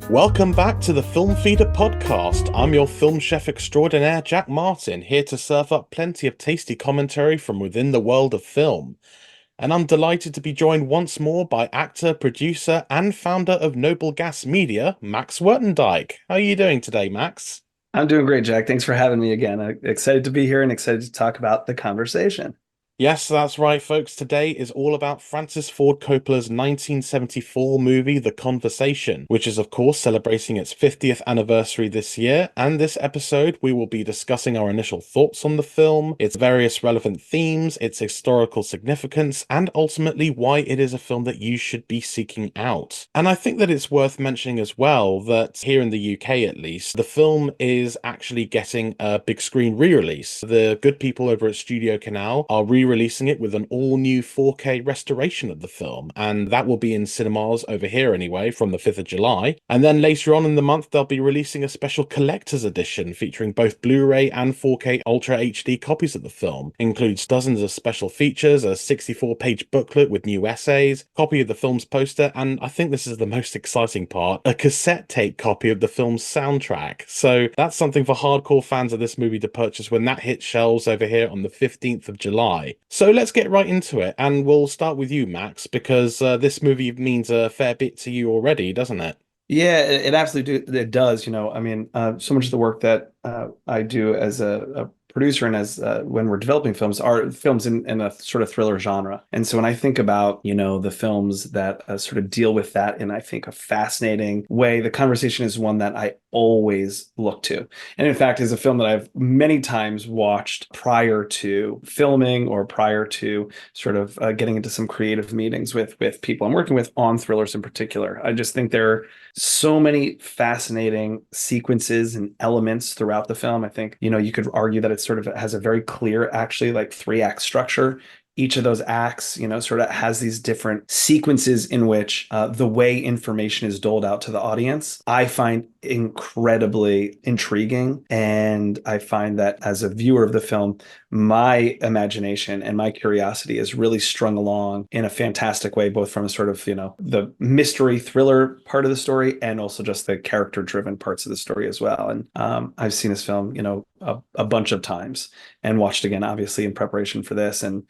Welcome back to the Film Feeder podcast. I'm your film chef extraordinaire, Jack Martin, here to serve up plenty of tasty commentary from within the world of film. And I'm delighted to be joined once more by actor, producer, and founder of Noble Gas Media, Max Woertendyke. How are you doing today, Max? I'm doing great, Jack. Thanks for having me again. Excited to be here and excited to talk about the conversation. Yes, that's right, folks. Today is all about Francis Ford Coppola's 1974 movie, The Conversation, which is, of course, celebrating its 50th anniversary this year. And this episode, we will be discussing our initial thoughts on the film, its various relevant themes, its historical significance, and ultimately why it is a film that you should be seeking out. And I think that it's worth mentioning as well that here in the UK, at least, the film is actually getting a big screen re-release. The good people over at Studio Canal are re-releasing it with an all-new 4K restoration of the film, and that will be in cinemas over here anyway from the 5th of July. And then later on in the month, they'll be releasing a special collector's edition featuring both Blu-ray and 4K Ultra HD copies of the film. Includes dozens of special features, a 64-page booklet with new essays, copy of the film's poster, and I think this is the most exciting part, a cassette tape copy of the film's soundtrack. So that's something for hardcore fans of this movie to purchase when that hits shelves over here on the 15th of July. So let's get right into it, and we'll start with you, Max, because this movie means a fair bit to you already, doesn't it? Yeah, it absolutely it does. So much of the work that I do as a producer and as when we're developing films are films in a sort of thriller genre. And so when I think about, the films that sort of deal with that in, I think, a fascinating way, The Conversation is one that I always look to. And in fact, is a film that I've many times watched prior to filming or prior to sort of getting into some creative meetings with people I'm working with on thrillers in particular. I just think there are so many fascinating sequences and elements throughout the film. I think, you could argue that it sort of has a very clear, actually, like three-act structure. Each of those acts, sort of has these different sequences in which the way information is doled out to the audience, I find incredibly intriguing. And I find that as a viewer of the film, my imagination and my curiosity is really strung along in a fantastic way, both from a sort of, the mystery thriller part of the story and also just the character driven parts of the story as well. And I've seen this film, a bunch of times and watched again, obviously, in preparation for this. And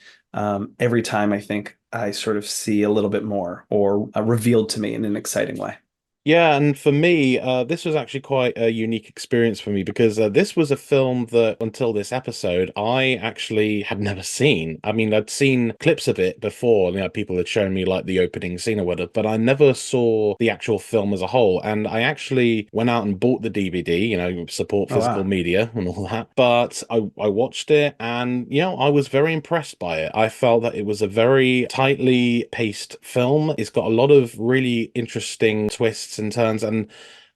every time I think I sort of see a little bit more or revealed to me in an exciting way. Yeah, and for me, this was actually quite a unique experience for me because this was a film that, until this episode, I actually had never seen. I mean, I'd seen clips of it before, people had shown me like the opening scene or whatever, but I never saw the actual film as a whole. And I actually went out and bought the DVD, support Oh, physical wow. media and all that. But I watched it and, I was very impressed by it. I felt that it was a very tightly paced film. It's got a lot of really interesting twists and turns. And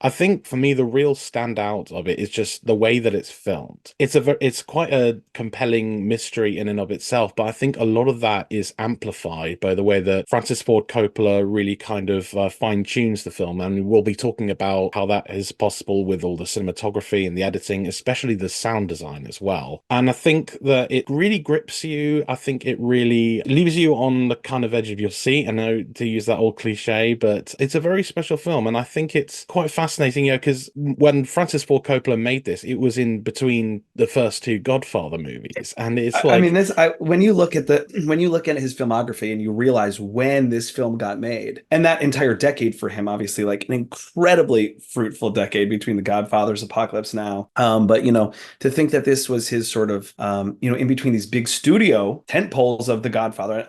I think for me, the real standout of it is just the way that it's filmed. It's quite a compelling mystery in and of itself, but I think a lot of that is amplified by the way that Francis Ford Coppola really kind of fine-tunes the film. And we'll be talking about how that is possible with all the cinematography and the editing, especially the sound design as well. And I think that it really grips you. I think it really leaves you on the kind of edge of your seat. I know to use that old cliche, but it's a very special film. And I think it's quite fascinating, because when Francis Ford Coppola made this, it was in between the first two Godfather movies. And it's I mean, like, when you look at his filmography and you realize when this film got made and that entire decade for him, obviously like an incredibly fruitful decade between The Godfathers, Apocalypse Now. But to think that this was his sort of, in between these big studio tent poles of The Godfather,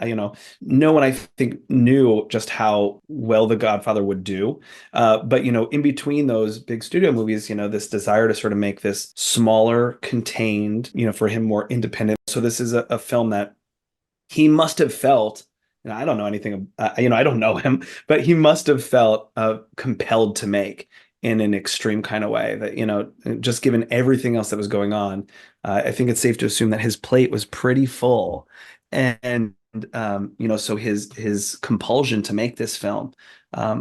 no one I think knew just how well The Godfather would do. But in between those big studio movies, this desire to sort of make this smaller, contained, for him more independent. So this is a film that he must have felt. I don't know anything. I don't know him, but he must have felt compelled to make in an extreme kind of way. That just given everything else that was going on, I think it's safe to assume that his plate was pretty full, and so his compulsion to make this film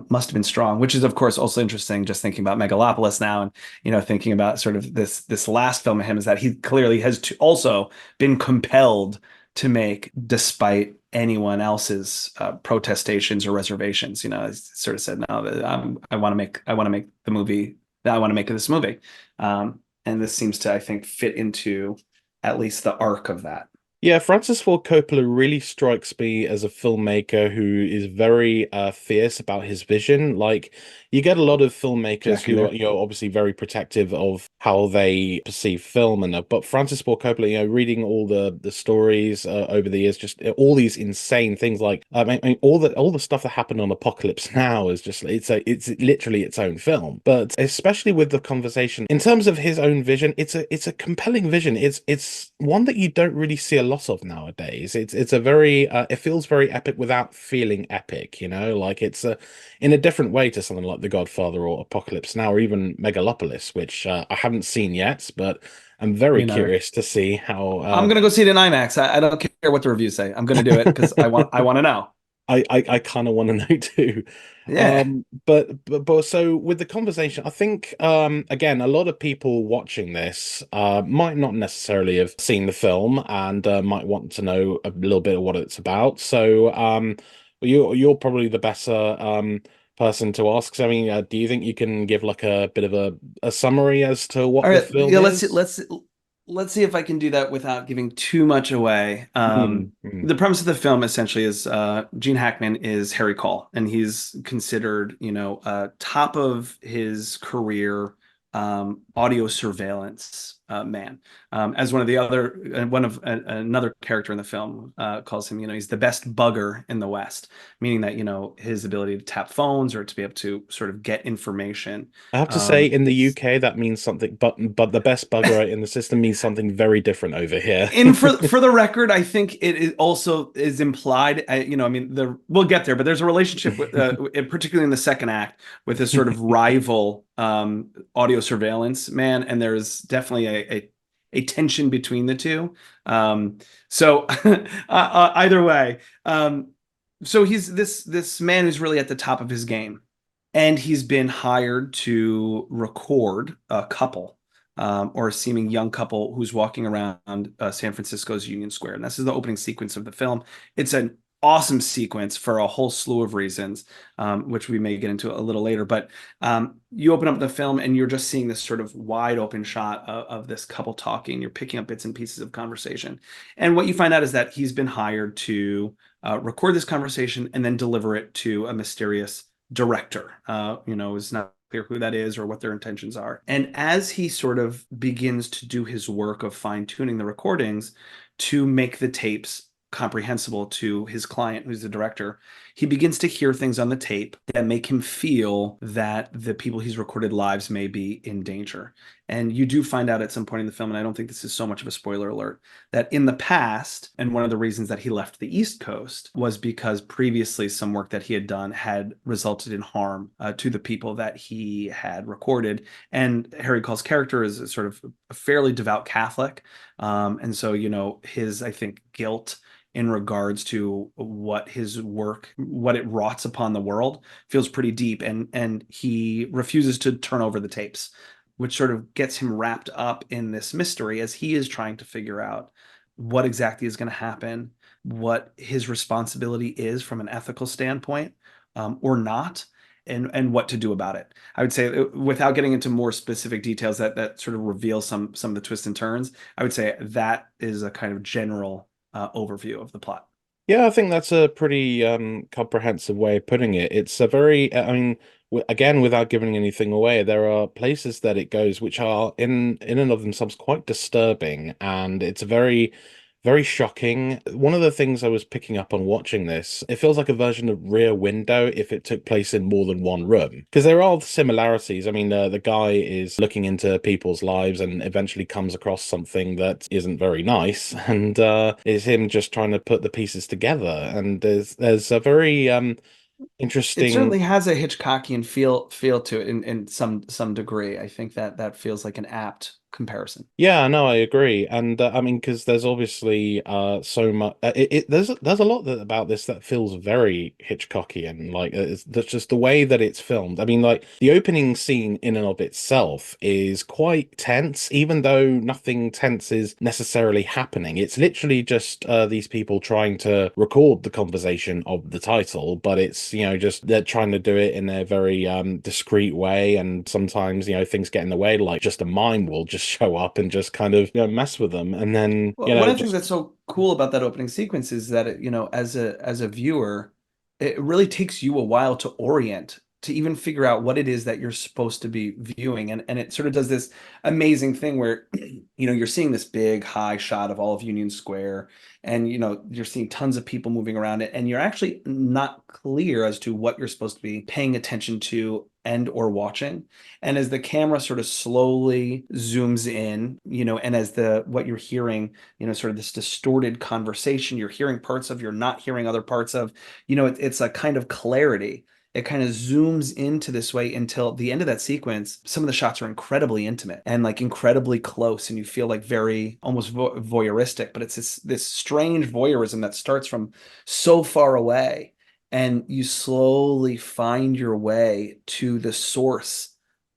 must have been strong, which is of course also interesting. Just thinking about Megalopolis now, and thinking about sort of this last film of him, is that he clearly has also been compelled to make despite anyone else's protestations or reservations. I sort of said, no, I want to make the movie that I want to make this movie. And this seems to, I think, fit into at least the arc of that. Yeah, Francis Ford Coppola really strikes me as a filmmaker who is very fierce about his vision. Like, you get a lot of filmmakers Jack, you who are, there? obviously very protective of how they perceive film, and but Francis Ford Coppola, reading all the stories over the years, just all these insane things. Like, I mean, all the stuff that happened on Apocalypse Now is just it's literally its own film. But especially with the conversation in terms of his own vision, it's a compelling vision. It's one that you don't really see a lot of nowadays. It's a very it feels very epic without feeling epic, like it's in a different way to something like The Godfather or Apocalypse Now or even Megalopolis, which I haven't seen yet, but I'm very Me neither. curious to see how I'm gonna go see it in IMAX. I don't care what the reviews say. I'm gonna do it because I want to know. I kind of want to know too. Yeah. But so with the conversation, I think again, a lot of people watching this might not necessarily have seen the film and might want to know a little bit of what it's about. So you're probably the better person to ask. So, I mean, do you think you can give like a bit of a summary as to what All the right. film Yeah, is? let's see if I can do that without giving too much away. Mm, mm. The premise of the film essentially is Gene Hackman is Harry Cole, and he's considered, top of his career audio surveillance man. As one of the other, one of another character in the film calls him, he's the best bugger in the West, meaning that, his ability to tap phones or to be able to sort of get information I have to say, um, in the is UK, that means something, but the best bugger in the system means something very different over here. and for the record, I think also is implied. I mean, we'll get there, but there's a relationship with, particularly in the second act, with this sort of rival audio surveillance man, and there's definitely a tension between the two. So either way, so he's this man who's really at the top of his game, and he's been hired to record a couple or a seeming young couple who's walking around San Francisco's Union Square. And this is the opening sequence of the film. It's an awesome sequence for a whole slew of reasons, which we may get into a little later. But you open up the film and you're just seeing this sort of wide open shot of this couple talking. You're picking up bits and pieces of conversation. And what you find out is that he's been hired to record this conversation and then deliver it to a mysterious director. It's not clear who that is or what their intentions are. And as he sort of begins to do his work of fine tuning the recordings to make the tapes comprehensible to his client, who's the director, he begins to hear things on the tape that make him feel that the people he's recorded lives may be in danger. And you do find out at some point in the film, and I don't think this is so much of a spoiler alert, that in the past, and one of the reasons that he left the East Coast was because previously some work that he had done had resulted in harm to the people that he had recorded. And Harry Cole's character is a sort of a fairly devout Catholic. And so, his, I think, guilt in regards to what his work, what it rots upon the world, feels pretty deep, and he refuses to turn over the tapes, which sort of gets him wrapped up in this mystery as he is trying to figure out what exactly is going to happen, what his responsibility is from an ethical standpoint, or not, and what to do about it. I would say, without getting into more specific details that sort of reveal some of the twists and turns, I would say that is a kind of general overview of the plot. Yeah, I think that's a pretty comprehensive way of putting it. It's a very, I mean, again, without giving anything away, there are places that it goes which are in and of themselves quite disturbing, and it's very, very shocking. One of the things I was picking up on watching this, it feels like a version of Rear Window if it took place in more than one room, because there are similarities. I mean, the guy is looking into people's lives and eventually comes across something that isn't very nice, and is him just trying to put the pieces together. And there's a very It interesting. certainly has a Hitchcockian feel to it in some degree. I think that feels like an apt comparison. Yeah, no, I agree, and I mean, because there's obviously so much. There's a lot about this that feels very Hitchcockian. Like that's just the way that it's filmed. I mean, like the opening scene in and of itself is quite tense, even though nothing tense is necessarily happening. It's literally just these people trying to record the conversation of the title, but it's just they're trying to do it in a very discreet way, and sometimes things get in the way. Like just a mime will just show up and just kind of mess with them, and then Well, one of the things just that's so cool about that opening sequence is that as a viewer, it really takes you a while to orient, to even figure out what it is that you're supposed to be viewing. And it sort of does this amazing thing where you're seeing this big high shot of all of Union Square, and you're seeing tons of people moving around it, and you're actually not clear as to what you're supposed to be paying attention to and or watching. And as the camera sort of slowly zooms in, and as the what you're hearing, sort of this distorted conversation, you're hearing parts of, you're not hearing other parts of, it's a kind of clarity. It kind of zooms into this way until the end of that sequence. Some of the shots are incredibly intimate and like incredibly close, and you feel like very almost voyeuristic, but it's this strange voyeurism that starts from so far away, and you slowly find your way to the source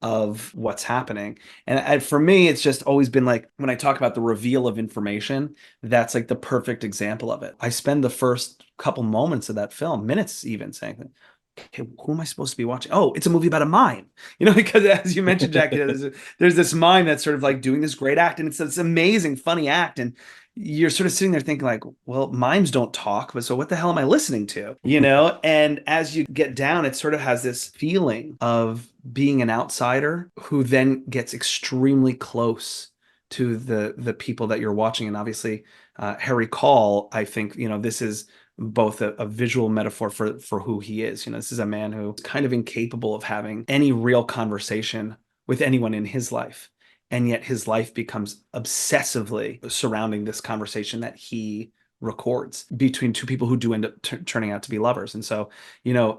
of what's happening. And for me, it's just always been like when I talk about the reveal of information, that's like the perfect example of it. I spend the first couple moments of that film, minutes even, saying, okay, who am I supposed to be watching? Oh, it's a movie about a mime, because as you mentioned, Jack, there's this mime that's sort of like doing this great act, and it's this amazing, funny act. And you're sort of sitting there thinking like, well, mimes don't talk, but so what the hell am I listening to? And as you get down, it sort of has this feeling of being an outsider who then gets extremely close to the people that you're watching. And obviously, Harry Call, I think, this is both a visual metaphor for who he is. This is a man who is kind of incapable of having any real conversation with anyone in his life. And yet his life becomes obsessively surrounding this conversation that he records between two people who do end up turning out to be lovers. And so,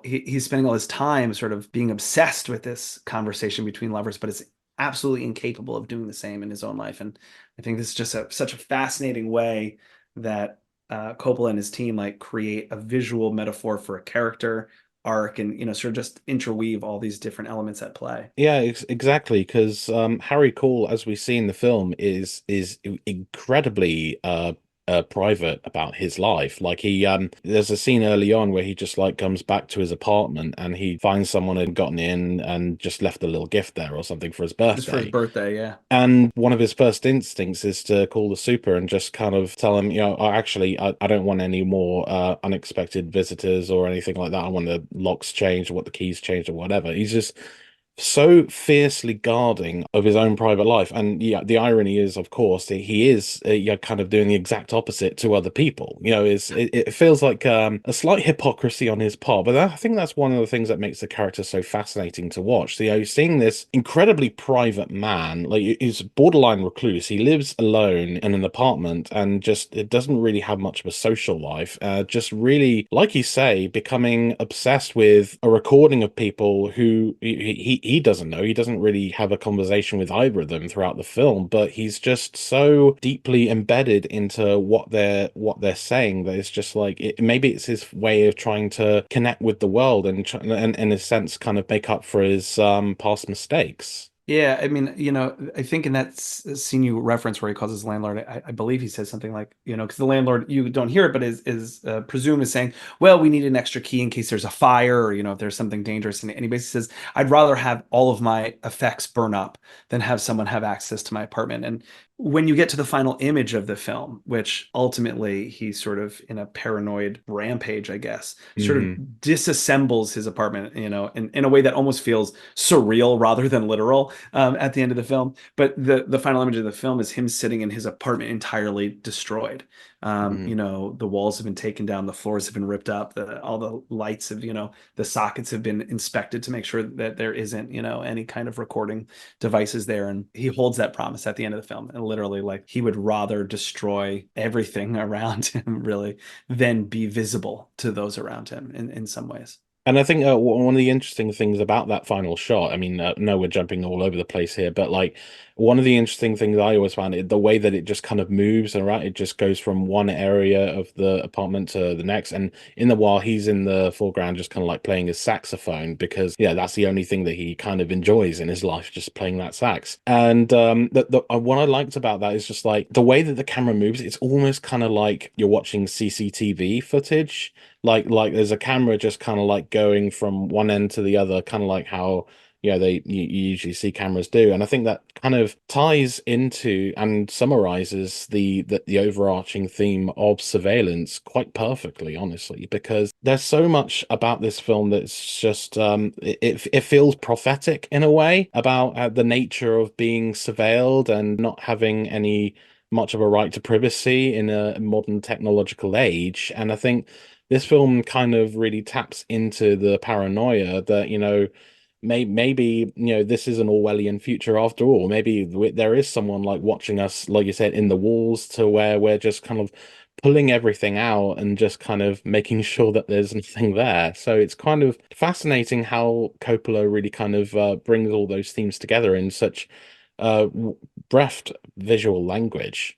he's spending all his time sort of being obsessed with this conversation between lovers, but is absolutely incapable of doing the same in his own life. And I think this is just such a fascinating way that Coppola and his team like create a visual metaphor for a character arc, and sort of just interweave all these different elements at play. Yeah, exactly. Because Harry Cole, as we see in the film, is incredibly private about his life. Like there's a scene early on where he just like comes back to his apartment and he finds someone had gotten in and just left a little gift there or something for his Just for his birthday. birthday, yeah. And one of his first instincts is to call the super and just kind of tell him, oh, actually, I don't want any more unexpected visitors or anything like that. I want the locks changed or what the keys changed or whatever. He's just so fiercely guarding of his own private life. And yeah, the irony is, of course, that he is kind of doing the exact opposite to other people. It feels like a slight hypocrisy on his part, but I think that's one of the things that makes the character so fascinating to watch. So, seeing this incredibly private man, like he's borderline recluse. He lives alone in an apartment and just it doesn't really have much of a social life. Just really, like you say, becoming obsessed with a recording of people who he doesn't know. He doesn't really have a conversation with either of them throughout the film, but he's just so deeply embedded into what they're saying that it's just like maybe it's his way of trying to connect with the world and in a sense kind of make up for his past mistakes. Yeah, I mean, I think in that scene you reference where he calls his landlord, I believe he says something like, because the landlord, you don't hear it, but is presumed as saying, well, we need an extra key in case there's a fire or, if there's something dangerous. And he basically says, I'd rather have all of my effects burn up than have someone have access to my apartment. And when you get to the final image of the film, which ultimately he sort of in a paranoid rampage, I guess, sort of Hmm. disassembles his apartment, in a way that almost feels surreal rather than literal at the end of the film. But the final image of the film is him sitting in his apartment entirely destroyed. The walls have been taken down, the floors have been ripped up, all the lights have, the sockets have been inspected to make sure that there isn't, any kind of recording devices there. And he holds that promise at the end of the film. And literally, like, he would rather destroy everything around him, really, than be visible to those around him in some ways. And I think one of the interesting things about that final shot, I mean, no, we're jumping all over the place here, but like one of the interesting things I always found the way that it just kind of moves around, it just goes from one area of the apartment to the next. And in the while he's in the foreground, just kind of like playing his saxophone because, yeah, that's the only thing that he kind of enjoys in his life, just playing that sax. And what I liked about that is just like the way that the camera moves, it's almost kind of like you're watching CCTV footage like there's a camera just kind of like going from one end to the other, kind of like how you usually see cameras do. And I think that kind of ties into and summarizes the overarching theme of surveillance quite perfectly, honestly, because there's so much about this film that's just it feels prophetic in a way about the nature of being surveilled and not having any much of a right to privacy in a modern technological age. And I think this film kind of really taps into the paranoia that, maybe, this is an Orwellian future after all. Maybe there is someone like watching us, like you said, in the walls to where we're just kind of pulling everything out and just kind of making sure that there's nothing there. So it's kind of fascinating how Coppola really kind of brings all those themes together in such breathed visual language.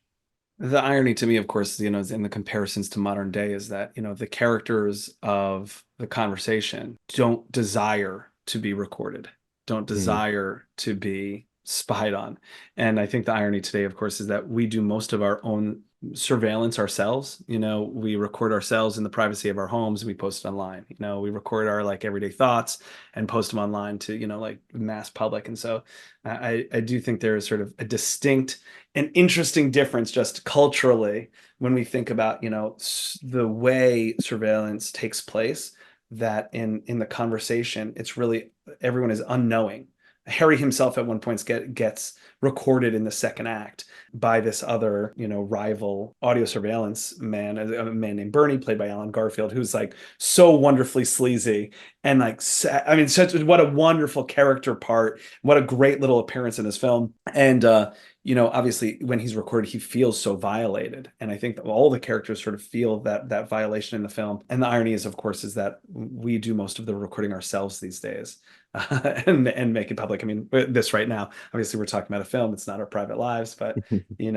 The irony to me, of course, is in the comparisons to modern day is that, the characters of the conversation don't desire to be recorded, don't Mm. desire to be spied on. And I think the irony today, of course, is that we do most of our own surveillance ourselves. We record ourselves in the privacy of our homes and we post it online. We record our like everyday thoughts and post them online to, like mass public. And so I do think there is sort of a distinct an interesting difference just culturally when we think about the way surveillance takes place, that in the conversation it's really everyone is unknowing. Harry himself at one point gets recorded in the second act by this other, rival audio surveillance man, a man named Bernie, played by Alan Garfield, who's like so wonderfully sleazy and like, I mean, such what a wonderful character part, what a great little appearance in this film. And obviously when he's recorded, he feels so violated. And I think that all the characters sort of feel that violation in the film. And the irony is, of course, is that we do most of the recording ourselves these days, and make it public. I mean, this right now, obviously we're talking about a film. It's not our private lives, but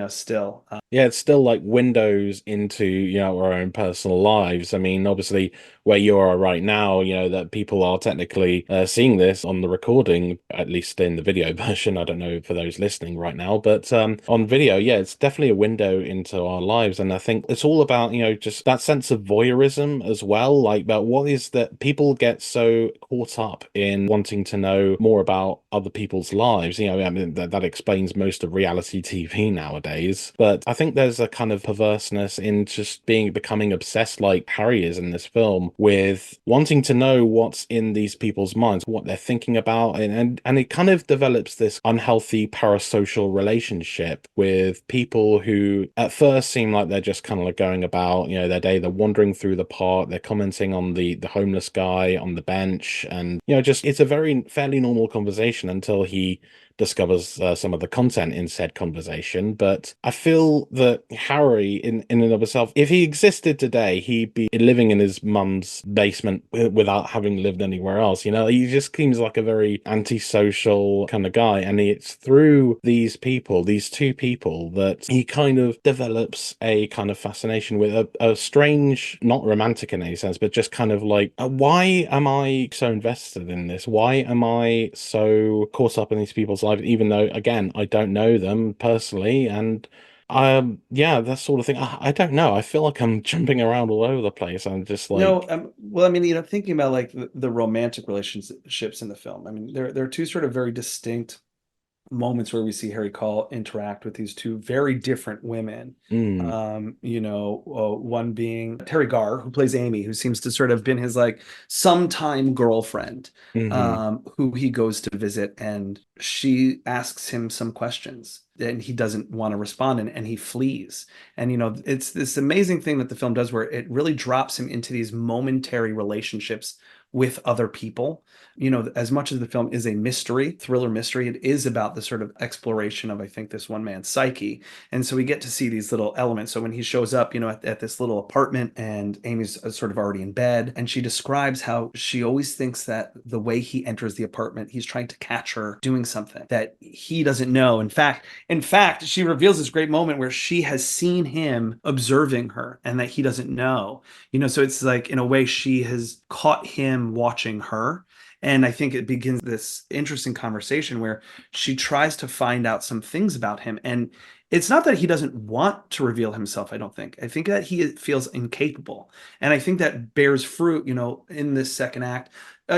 still. Yeah, it's still like windows into, our own personal lives. I mean, obviously, where you are right now, that people are technically seeing this on the recording, at least in the video version. I don't know for those listening right now, but on video, yeah, it's definitely a window into our lives. And I think it's all about, just that sense of voyeurism as well. Like, about what is that people get so caught up in wanting to know more about other people's lives. I mean, that explains most of reality TV nowadays. But I think there's a kind of perverseness in just becoming obsessed like Harry is in this film with wanting to know what's in these people's minds, what they're thinking about, and it kind of develops this unhealthy parasocial relationship with people who at first seem like they're just kind of like going about, their day. They're wandering through the park, they're commenting on the homeless guy on the bench, and just it's a very fairly normal conversation until he discovers some of the content in said conversation. But I feel that Harry, in and of himself, if he existed today, he'd be living in his mum's basement without having lived anywhere else. He just seems like a very antisocial kind of guy. And it's through these people, these two people, that he kind of develops a kind of fascination with a strange, not romantic in any sense, but just kind of like, why am I so invested in this? Why am I so caught up in these people's lives, even though, again, I don't know them personally? And yeah, that sort of thing. I don't know. I feel like I'm jumping around all over the place. I'm just No, like, well, I mean, thinking about like the romantic relationships in the film. I mean, there are two sort of very distinct moments where we see Harry Cole interact with these two very different women. mm, One being Terry Garr, who plays Amy, who seems to sort of been his like sometime girlfriend, hmm who he goes to visit, and she asks him some questions and he doesn't want to respond, and he flees. And it's this amazing thing that the film does where it really drops him into these momentary relationships with other people. As much as the film is a mystery, thriller mystery, it is about the sort of exploration of, I think, this one man's psyche. And so we get to see these little elements. So when he shows up, at this little apartment, and Amy's sort of already in bed, and she describes how she always thinks that the way he enters the apartment, he's trying to catch her doing something that he doesn't know. In fact, she reveals this great moment where she has seen him observing her and that he doesn't know. So it's like, in a way, she has caught him watching her. And I think it begins this interesting conversation where she tries to find out some things about him. And it's not that he doesn't want to reveal himself, I don't think. I think that he feels incapable. And I think that bears fruit, in this second act.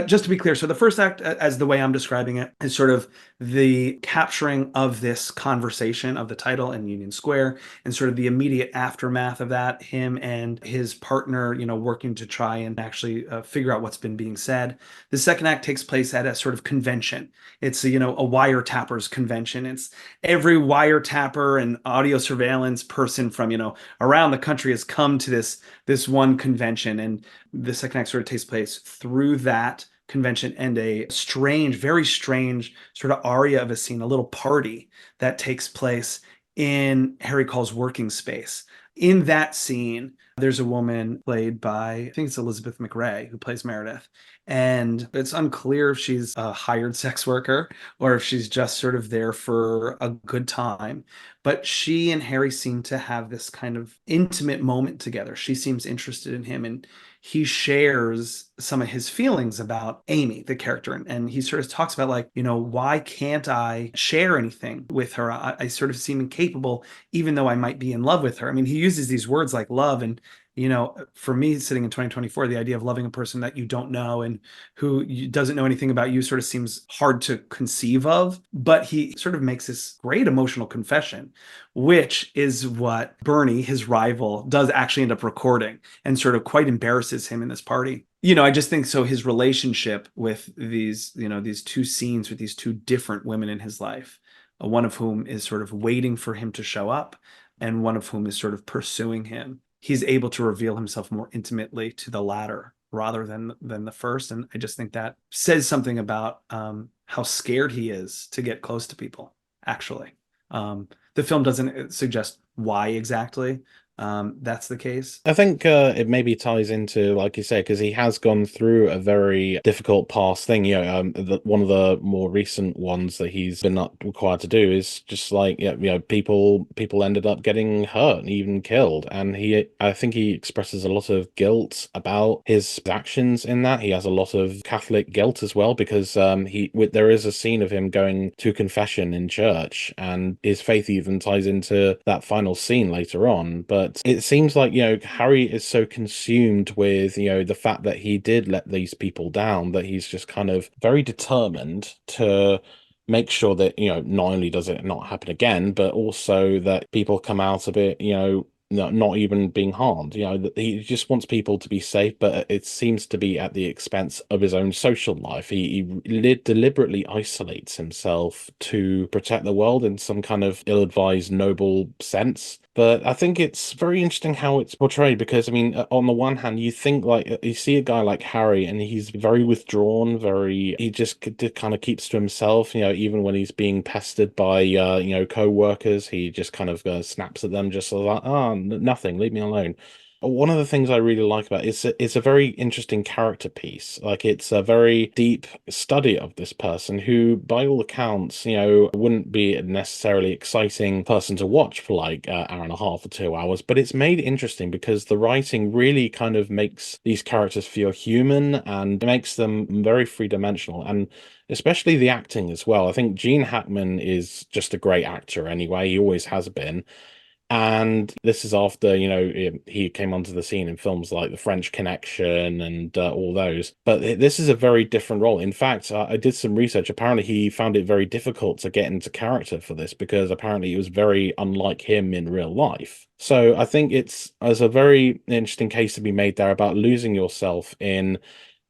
Just to be clear, so the first act, as the way I'm describing it, is sort of the capturing of this conversation of the title in Union Square, and sort of the immediate aftermath of that, him and his partner, working to try and actually figure out what's been being said. The second act takes place at a sort of convention. It's a wiretappers convention. It's every wiretapper and audio surveillance person from around the country has come to this one convention, and the second act sort of takes place through that convention and a strange, very strange sort of aria of a scene, a little party that takes place in Harry Call's working space. In that scene, there's a woman played by, I think it's Elizabeth McRae, who plays Meredith. And it's unclear if she's a hired sex worker or if she's just sort of there for a good time. But she and Harry seem to have this kind of intimate moment together. She seems interested in him, and he shares some of his feelings about Amy, the character. And he sort of talks about, like, why can't I share anything with her? I sort of seem incapable, even though I might be in love with her. I mean, he uses these words like love, and for me, sitting in 2024, the idea of loving a person that you don't know and who doesn't know anything about you sort of seems hard to conceive of. But he sort of makes this great emotional confession, which is what Bernie, his rival, does actually end up recording, and sort of quite embarrasses him in this party. I just think so. His relationship with these two scenes with these two different women in his life, one of whom is sort of waiting for him to show up, and one of whom is sort of pursuing him. He's able to reveal himself more intimately to the latter rather than the first. And I just think that says something about how scared he is to get close to people, actually. The film doesn't suggest why exactly that's the case. I think it maybe ties into, like you say, because he has gone through a very difficult past thing. One of the more recent ones that he's been not required to do is just like, people ended up getting hurt and even killed, and I think he expresses a lot of guilt about his actions in that. He has a lot of Catholic guilt as well, because there is a scene of him going to confession in church, and his faith even ties into that final scene later on. But it seems like, Harry is so consumed with, the fact that he did let these people down, that he's just kind of very determined to make sure that, not only does it not happen again, but also that people come out of it, not even being harmed. That he just wants people to be safe, but it seems to be at the expense of his own social life. He deliberately isolates himself to protect the world in some kind of ill-advised, noble sense. But I think it's very interesting how it's portrayed, because, I mean, on the one hand, you think, like, you see a guy like Harry, and he's very withdrawn, he just kind of keeps to himself, even when he's being pestered by, co-workers, he just kind of snaps at them, just like, oh, nothing, leave me alone. One of the things I really like about it's a very interesting character piece. Like, it's a very deep study of this person who, by all accounts, wouldn't be a necessarily exciting person to watch for like an hour and a half or 2 hours. But it's made interesting because the writing really kind of makes these characters feel human, and makes them very three-dimensional. And especially the acting as well. I think Gene Hackman is just a great actor anyway. He always has been. And this is after, he came onto the scene in films like The French Connection and all those. But this is a very different role. In fact, I did some research. Apparently, he found it very difficult to get into character for this, because apparently it was very unlike him in real life. So I think there's a very interesting case to be made there about losing yourself in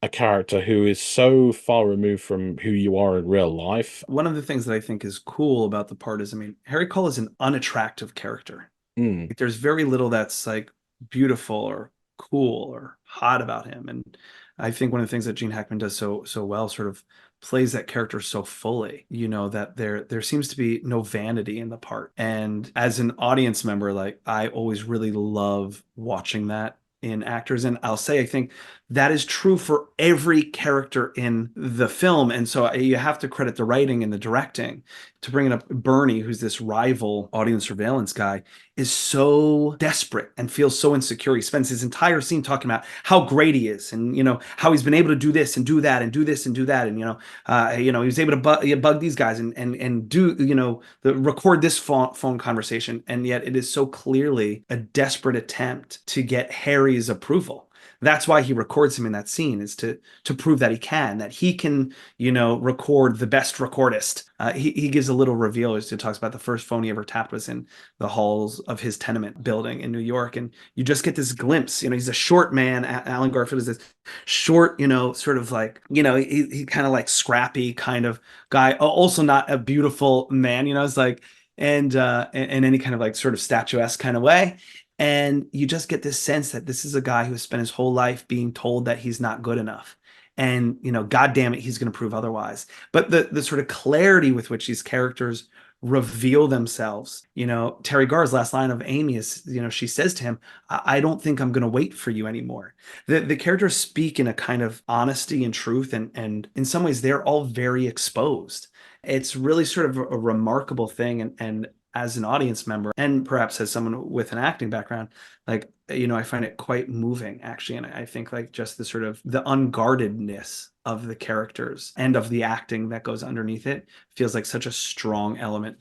a character who is so far removed from who you are in real life. One of the things that I think is cool about the part is, I mean, Harry Cole is an unattractive character. Mm. Like, there's very little that's like beautiful or cool or hot about him. And I think one of the things that Gene Hackman does so well sort of plays that character so fully, that there seems to be no vanity in the part. And as an audience member, like I always really love watching that in actors. And I'll say I think that is true for every character in the film. And so you have to credit the writing and the directing. To bring it up, Bernie, who's this rival audience surveillance guy, is so desperate and feels so insecure. He spends his entire scene talking about how great he is, and how he's been able to do this and do that and do this and do that, and he was able to bug these guys and do record this phone conversation, and yet it is so clearly a desperate attempt to get Harry's approval. That's why he records him in that scene, is to prove that he can, record the best recordist. He gives a little reveal as he talks about the first phone he ever tapped was in the halls of his tenement building in New York. And you just get this glimpse. He's a short man. Alan Garfield is this short, sort of like, he kind of like scrappy kind of guy. Also not a beautiful man, it's like, and in any kind of like sort of statuesque kind of way. And you just get this sense that this is a guy who has spent his whole life being told that he's not good enough. And, God damn it, he's going to prove otherwise. But the sort of clarity with which these characters reveal themselves. Terry Garr's last line of Amy is, she says to him, I don't think I'm going to wait for you anymore. The characters speak in a kind of honesty and truth, and in some ways they're all very exposed. It's really sort of a remarkable thing. And as an audience member, and perhaps as someone with an acting background, like, I find it quite moving actually. And I think like just the sort of the unguardedness of the characters and of the acting that goes underneath it feels like such a strong element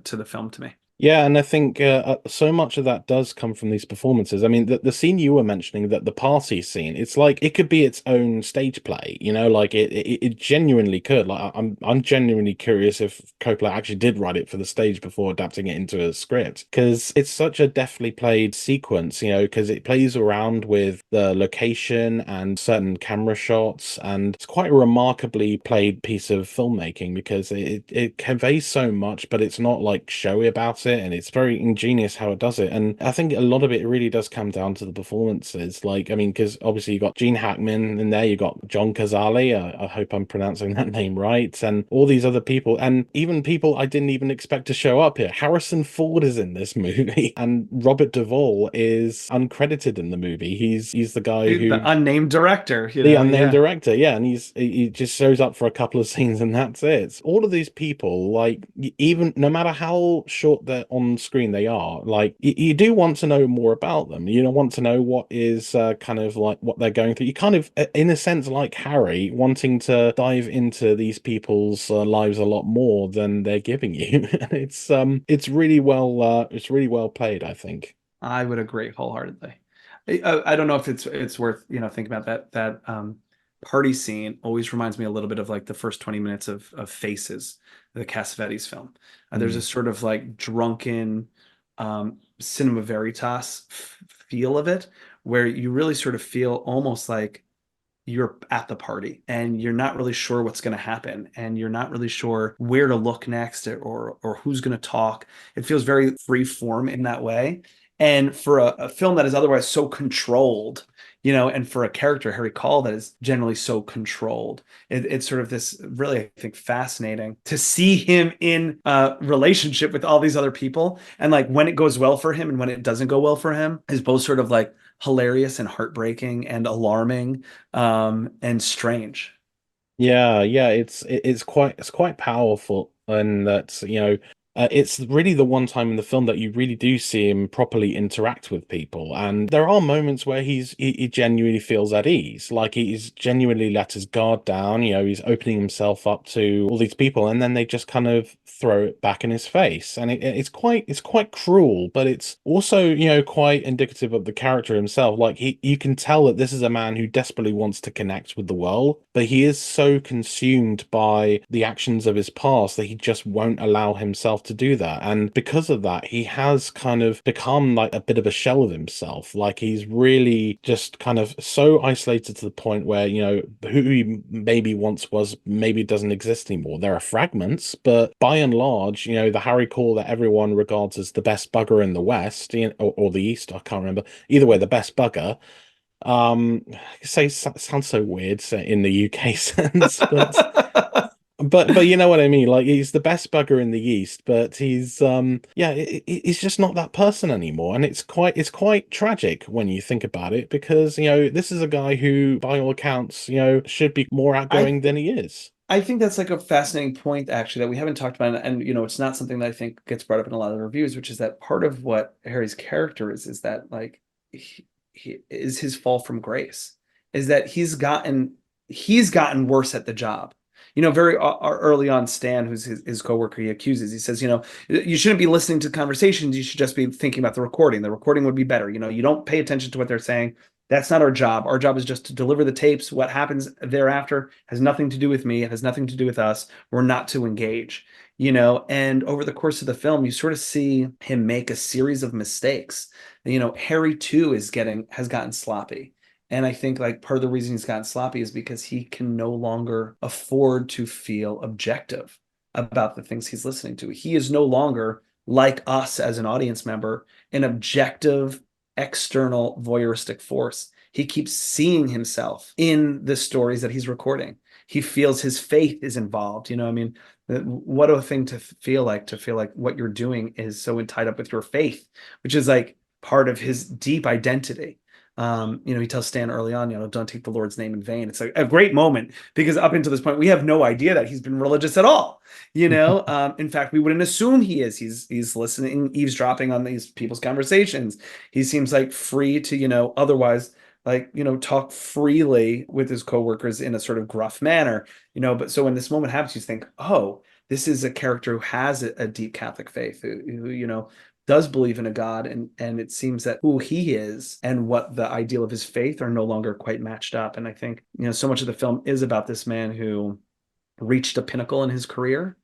to the film to me. Yeah, and I think so much of that does come from these performances. I mean, the scene you were mentioning, that the party scene, it's like it could be its own stage play, like it genuinely could. Like I'm genuinely curious if Coppola actually did write it for the stage before adapting it into a script, because it's such a deftly played sequence, because it plays around with the location and certain camera shots, and it's quite a remarkably played piece of filmmaking because it conveys so much, but it's not like showy about it, and it's very ingenious how it does it. And I think a lot of it really does come down to the performances. Like, I mean, because obviously you got Gene Hackman in there, you got John Cazale, I hope I'm pronouncing that name right, and all these other people, and even people I didn't even expect to show up here. Harrison Ford is in this movie, and Robert Duvall is uncredited in the movie. He's the guy The who unnamed director, the unnamed yeah. director, yeah, and he just shows up for a couple of scenes and that's it. All of these people, like, even no matter how short they're on screen they are, like you do want to know more about them. You don't want to know what is kind of like what they're going through. You kind of, in a sense, like Harry, wanting to dive into these people's lives a lot more than they're giving you. And it's really well played, I think. I would agree wholeheartedly. I don't know if it's worth thinking about that party scene. Always reminds me a little bit of like the first 20 minutes of Faces, the Cassavetes film. There's a Mm. sort of like drunken cinema veritas feel of it, where you really sort of feel almost like you're at the party and you're not really sure what's going to happen, and you're not really sure where to look next, or who's going to talk. It feels very free form in that way. And for a film that is otherwise so controlled, and for a character, Harry Call, that is generally so controlled, it's sort of this really, I think, fascinating to see him in a relationship with all these other people. And like when it goes well for him and when it doesn't go well for him is both sort of like hilarious and heartbreaking and alarming, and strange. Yeah, it's quite powerful, and that's it's really the one time in the film that you really do see him properly interact with people, and there are moments where he genuinely feels at ease, like he's genuinely let his guard down. He's opening himself up to all these people, and then they just kind of throw it back in his face, and it's quite cruel, but it's also quite indicative of the character himself. Like you can tell that this is a man who desperately wants to connect with the world, but he is so consumed by the actions of his past that he just won't allow himself to do that. And because of that, he has kind of become like a bit of a shell of himself. Like he's really just kind of so isolated to the point where, who he maybe once was, maybe doesn't exist anymore. There are fragments, but by and large, the Harry Cole that everyone regards as the best bugger in the West, or the East, I can't remember. Either way, the best bugger. Sounds so weird in the UK sense, but you know what I mean. Like he's the best bugger in the East, but he's yeah, he's just not that person anymore, and it's quite tragic when you think about it because this is a guy who, by all accounts, should be more I outgoing than he is. I think that's like a fascinating point actually that we haven't talked about, and it's not something that I think gets brought up in a lot of the reviews, which is that part of what Harry's character is that like he is his fall from grace, is that he's gotten worse at the job. Very early on, Stan, who's his coworker, he accuses. He says, you shouldn't be listening to conversations. You should just be thinking about the recording. The recording would be better. You don't pay attention to what they're saying. That's not our job. Our job is just to deliver the tapes. What happens thereafter has nothing to do with me. It has nothing to do with us. We're not to engage, and over the course of the film, you sort of see him make a series of mistakes. Harry too has gotten sloppy. And I think like part of the reason he's gotten sloppy is because he can no longer afford to feel objective about the things he's listening to. He is no longer like us as an audience member, an objective external voyeuristic force. He keeps seeing himself in the stories that he's recording. He feels his faith is involved. I mean, what a thing to feel like what you're doing is so tied up with your faith, which is like part of his deep identity. He tells Stan early on, don't take the Lord's name in vain. It's like a great moment because up until this point, we have no idea that he's been religious at all. In fact, we wouldn't assume he is. He's listening, eavesdropping on these people's conversations. He seems like free to, otherwise like, talk freely with his coworkers in a sort of gruff manner, but so when this moment happens, you think, oh, this is a character who has a deep Catholic faith, who does believe in a God, and it seems that who he is and what the ideal of his faith are no longer quite matched up. And I think, so much of the film is about this man who reached a pinnacle in his career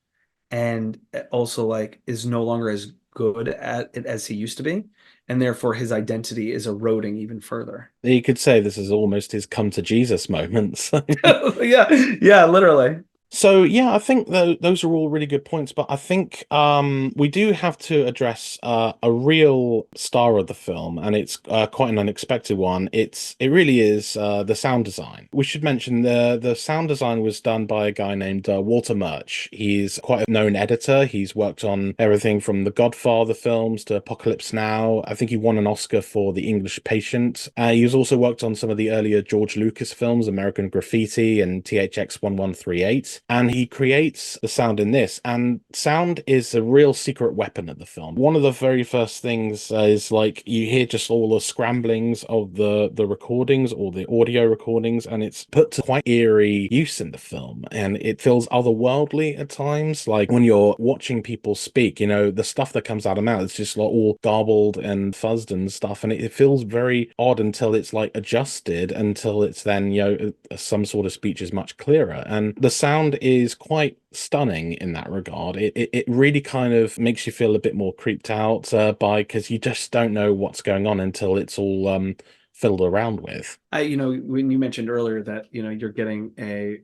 and also like is no longer as good at it as he used to be. And therefore his identity is eroding even further. You could say this is almost his come to Jesus moments. Yeah, yeah, literally. So yeah, I think those are all really good points, but I think we do have to address a real star of the film, and it's quite an unexpected one. It really is the sound design. We should mention the sound design was done by a guy named Walter Murch. He's quite a known editor. He's worked on everything from the Godfather films to Apocalypse Now. I think he won an Oscar for The English Patient. He's also worked on some of the earlier George Lucas films, American Graffiti and THX 1138. And he creates the sound in this, and sound is a real secret weapon of the film. One of the very first things is like you hear just all the scramblings of the recordings or the audio recordings, and it's put to quite eerie use in the film, and it feels otherworldly at times. Like when you're watching people speak, the stuff that comes out of mouth is just like all garbled and fuzzed and stuff, and it feels very odd until it's like adjusted, until it's then some sort of speech is much clearer, and the sound is quite stunning in that regard. It really kind of makes you feel a bit more creeped out because you just don't know what's going on until it's all fiddled around with. When you mentioned earlier that, you're getting a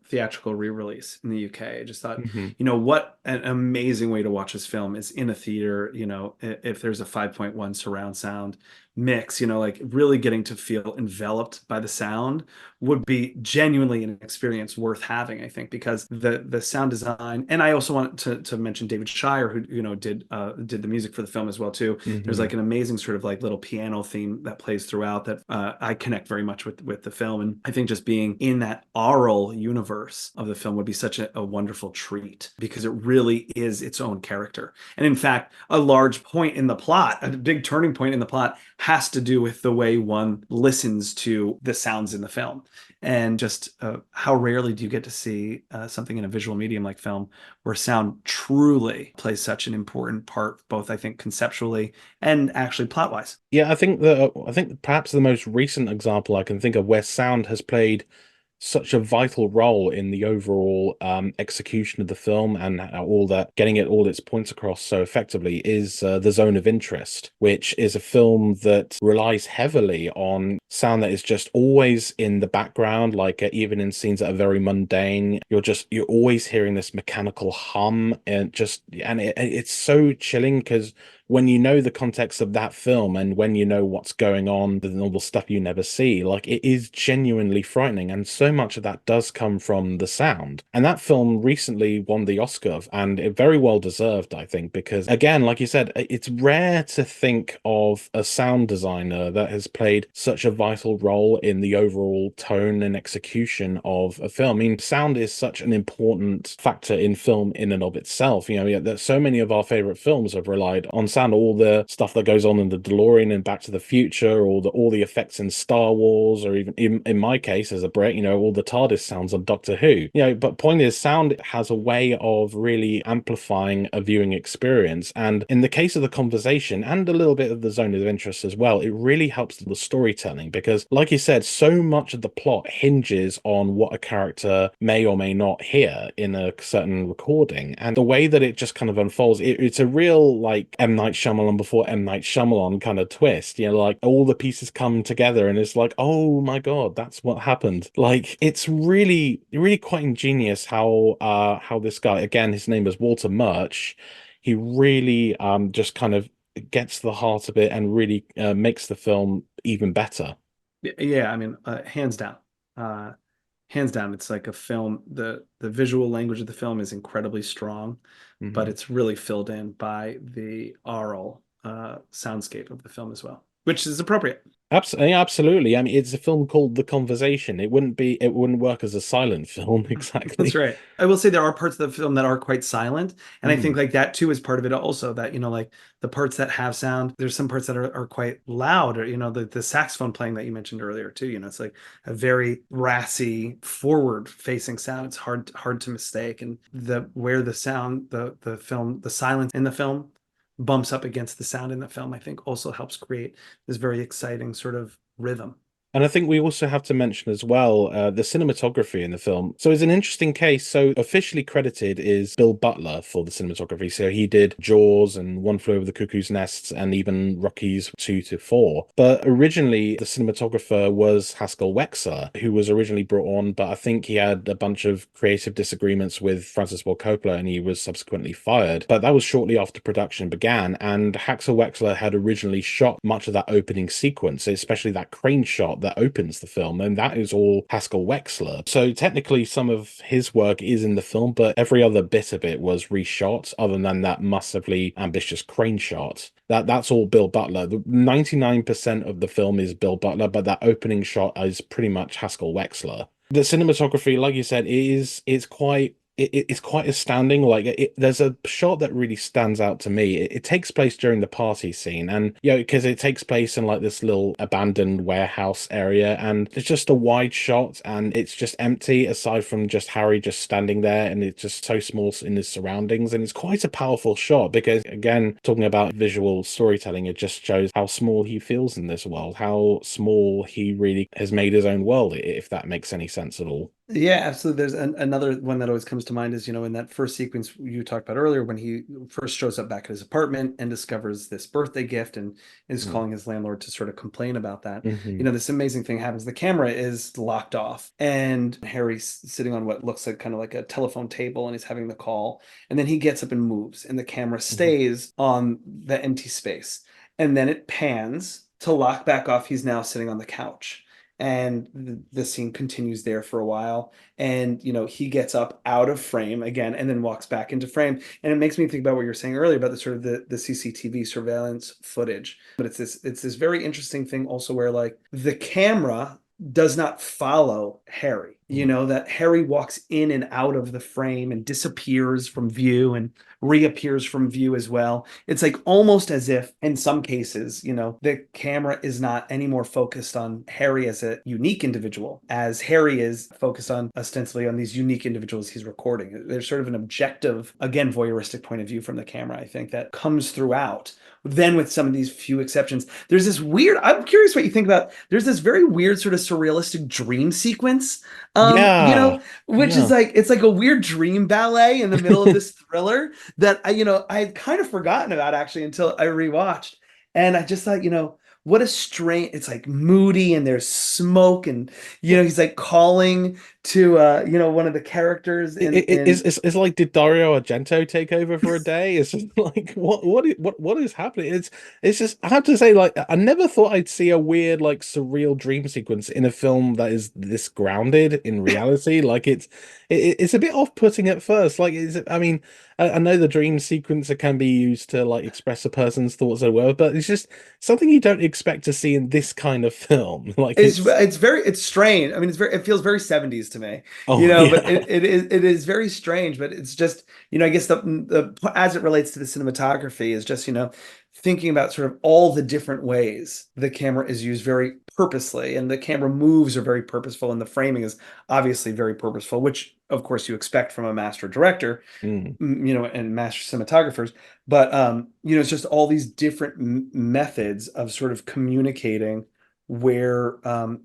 theatrical re-release in the UK, I just thought, Mhm. what an amazing way to watch this film is in a theater, if there's a 5.1 surround sound mix, like really getting to feel enveloped by the sound would be genuinely an experience worth having, I think, because the sound design, and I also want to mention David Shire, who, did the music for the film as well, too. There's Mhm. like an amazing sort of like little piano theme that plays throughout that I connect very much with the film. And I think just being in that aural universe of the film would be such a wonderful treat because it really is its own character. And in fact, a large point in the plot, a big turning point in the plot has to do with the way one listens to the sounds in the film. And just how rarely do you get to see something in a visual medium like film where sound truly plays such an important part, both I think conceptually and actually plot wise. Yeah, I think perhaps the most recent example I can think of where sound has played such a vital role in the overall execution of the film and all that, getting it all its points across so effectively is The Zone of Interest, which is a film that relies heavily on sound that is just always in the background, like even in scenes that are very mundane, you're always hearing this mechanical hum and it's so chilling because when you know the context of that film and when you know what's going on, the normal stuff you never see, like it is genuinely frightening. And so much of that does come from the sound. And that film recently won the Oscar, and it very well deserved, I think, because again, like you said, it's rare to think of a sound designer that has played such a vital role in the overall tone and execution of a film. I mean, sound is such an important factor in film in and of itself. You know, yeah, that so many of our favorite films have relied on sound, all the stuff that goes on in the DeLorean and Back to the Future, or all the effects in Star Wars, or even in my case as a Brit, you know, all the TARDIS sounds on Doctor Who. You know, but point is, sound has a way of really amplifying a viewing experience. And in the case of The Conversation and a little bit of The Zone of Interest as well, it really helps the storytelling because, like you said, so much of the plot hinges on what a character may or may not hear in a certain recording. And the way that it just kind of unfolds, it's a real like M. Night Shyamalan before M. Night Shyamalan kind of twist. You know, like all the pieces come together and it's like, oh my God, that's what happened. Like it's really quite ingenious how this guy, again, his name is Walter Murch, he really just kind of gets to the heart of it and really makes the film even better. Yeah, I mean, uh, hands down, it's like a film. The visual language of the film is incredibly strong, but Mhm. it's really filled in by the aural soundscape of the film as well, which is appropriate. Absolutely, absolutely. I mean, it's a film called The Conversation. It wouldn't work as a silent film That's exactly. right. I will say there are parts of the film that are quite silent, and I think Mm. like that too is part of it also. That like the parts that have sound, there's some parts that are quite loud, or the saxophone playing that you mentioned earlier too. It's like a very brassy, forward-facing sound. It's hard to mistake, and the where the sound, the film, the silence in the film bumps up against the sound in the film, I think also helps create this very exciting sort of rhythm. And I think we also have to mention as well the cinematography in the film. So it's an interesting case. So officially credited is Bill Butler for the cinematography. So he did Jaws and One Flew Over the Cuckoo's Nests and even Rockies 2 to 4. But originally the cinematographer was Haskell Wexler, who was originally brought on, but I think he had a bunch of creative disagreements with Francis Ford Coppola and he was subsequently fired. But that was shortly after production began. And Haskell Wexler had originally shot much of that opening sequence, especially that crane shot that opens the film, and that is all Haskell Wexler. So technically, some of his work is in the film, but every other bit of it was reshot, other than that massively ambitious crane shot. That's all Bill Butler. The 99% of the film is Bill Butler, but that opening shot is pretty much Haskell Wexler. The cinematography, like you said, it's quite astounding. Like there's a shot that really stands out to me. It takes place during the party scene, and because it takes place in like this little abandoned warehouse area, and it's just a wide shot, and it's just empty aside from just Harry just standing there, and it's just so small in his surroundings, and it's quite a powerful shot because, again, talking about visual storytelling, it just shows how small he feels in this world, how small he really has made his own world, if that makes any sense at all. Yeah, absolutely. There's another one that always comes to mind is, in that first sequence you talked about earlier when he first shows up back at his apartment and discovers this birthday gift and is Mm. calling his landlord to sort of complain about that. Hmm. This amazing thing happens. The camera is locked off and Harry's sitting on what looks like kind of like a telephone table and he's having the call. And then he gets up and moves and the camera Hmm. stays on the empty space. And then it pans to lock back off. He's now sitting on the couch and the scene continues there for a while and he gets up out of frame again and then walks back into frame and it makes me think about what you were saying earlier about the sort of the CCTV surveillance footage, but it's this very interesting thing also where like the camera does not follow Harry. That Harry walks in and out of the frame and disappears from view and reappears from view as well. It's like almost as if in some cases, the camera is not any more focused on Harry as a unique individual as Harry is focused on ostensibly on these unique individuals he's recording. There's sort of an objective, again, voyeuristic point of view from the camera, I think, that comes throughout. Then with some of these few exceptions, I'm curious what you think about, there's this very weird sort of surrealistic dream sequence Yeah. Which is Yeah. like it's like a weird dream ballet in the middle of this thriller that I had kind of forgotten about actually until I rewatched. And I just thought, what a strange, it's like moody and there's smoke and he's like calling to one of the characters It's like, did Dario Argento take over for a day? It's just like what is happening? It's just, I have to say, like, I never thought I'd see a weird, like, surreal dream sequence in a film that is this grounded in reality. Like, it's a bit off-putting at first. Like, I mean, I know the dream sequence can be used to, like, express a person's thoughts or whatever, but it's just something you don't expect to see in this kind of film. Like, it's it's strange. I mean, it feels very 70s to me, oh but yeah. it is very strange, but it's just, I guess the as it relates to the cinematography is just, thinking about sort of all the different ways the camera is used very purposely and the camera moves are very purposeful and the framing is obviously very purposeful, which of course you expect from a master director, Mm. and master cinematographers. But it's just all these different methods of sort of communicating where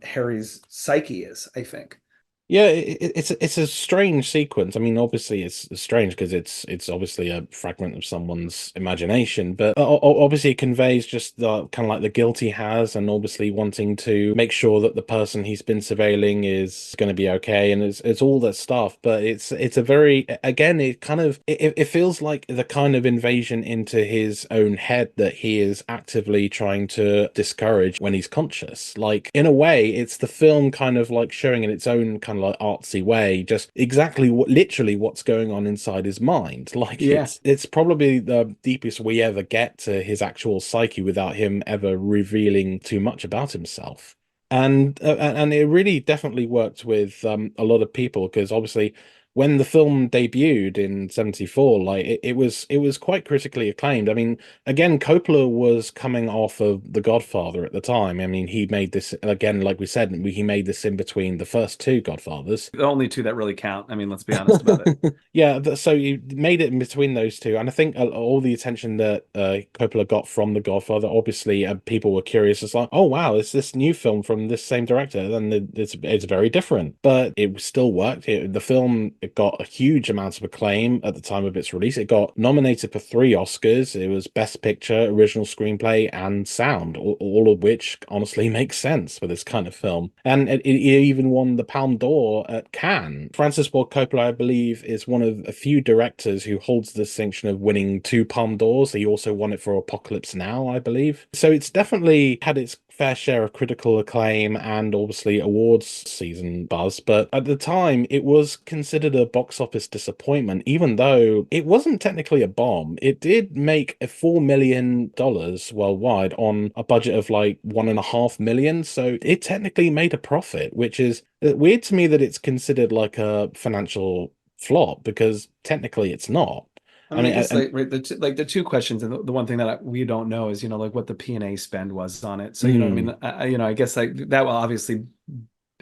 Harry's psyche is, I think. Yeah, it's a strange sequence. I mean, obviously it's strange because it's obviously a fragment of someone's imagination, but obviously it conveys just the kind of like the guilt he has, and obviously wanting to make sure that the person he's been surveilling is going to be okay, and it's all that stuff. But it's a very, again, it kind of it feels like the kind of invasion into his own head that he is actively trying to discourage when he's conscious. Like, in a way, it's the film kind of like showing in its own kind of like artsy way just exactly literally what's going on inside his mind. Like, Yeah. it's probably the deepest we ever get to his actual psyche without him ever revealing too much about himself. And it really definitely worked with a lot of people, because obviously when the film debuted in 74, like, it was quite critically acclaimed. I mean, again, Coppola was coming off of The Godfather at the time. I mean, he made this, again, like we said, he made this in between the first two Godfathers. The only two that really count. I mean, let's be honest about it. Yeah, so you made it in between those two, and I think all the attention that Coppola got from The Godfather, obviously, people were curious. It's like, oh wow, it's this new film from this same director, and it's very different, but it still worked. The film, it got a huge amount of acclaim at the time of its release. It got nominated for 3 Oscars. It was Best Picture, Original Screenplay, and Sound, all of which honestly makes sense for this kind of film. And it even won the Palme d'Or at Cannes. Francis Ford Coppola, I believe, is one of a few directors who holds the distinction of winning 2 Palme d'Ors. He also won it for Apocalypse Now, I believe. So it's definitely had its fair share of critical acclaim and obviously awards season buzz, but at the time it was considered a box office disappointment, even though it wasn't technically a bomb. It did make a $4 million worldwide on a budget of like 1.5 million, so it technically made a profit, which is weird to me that it's considered like a financial flop, because technically it's not. I I mean, I mean, guess like the two questions, and the one thing that we don't know is like what the P&A spend was on it. So I mm, mean, I guess like that will obviously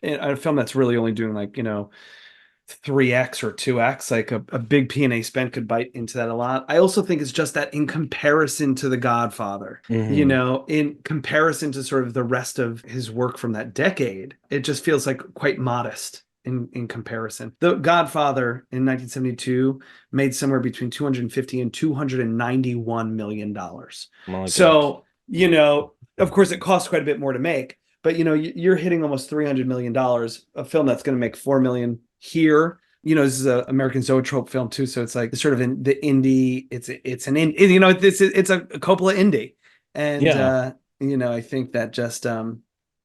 in a film that's really only doing like 3x or 2x, like a big P&A spend could bite into that a lot. I also think it's just that in comparison to The Godfather, mhm. in comparison to sort of the rest of his work from that decade, it just feels like quite modest in comparison. The Godfather in 1972 made somewhere between 250 and 291 million dollars. My God. So, of course it costs quite a bit more to make, but you're hitting almost 300 million dollars, a film that's going to make 4 million here. This is an American Zoetrope film too, so it's like sort of in the indie. It's an in it's a Coppola indie, and Yeah. I think that just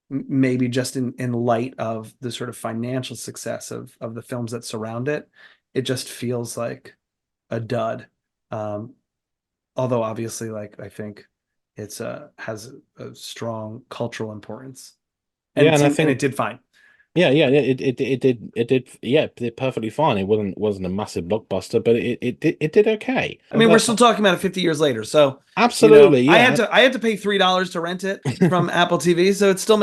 maybe just in light of the sort of financial success of the films that surround it, it just feels like a dud. Um, Although obviously, like I think it's has a strong cultural importance, and Yeah, and I and it think, did fine. yeah, it did, yeah, it did perfectly fine. It wasn't a massive blockbuster, but it did okay. I mean, we're still talking about it 50 years later. So, Absolutely, I had yeah. to pay $3 to rent it from Apple TV, so it's still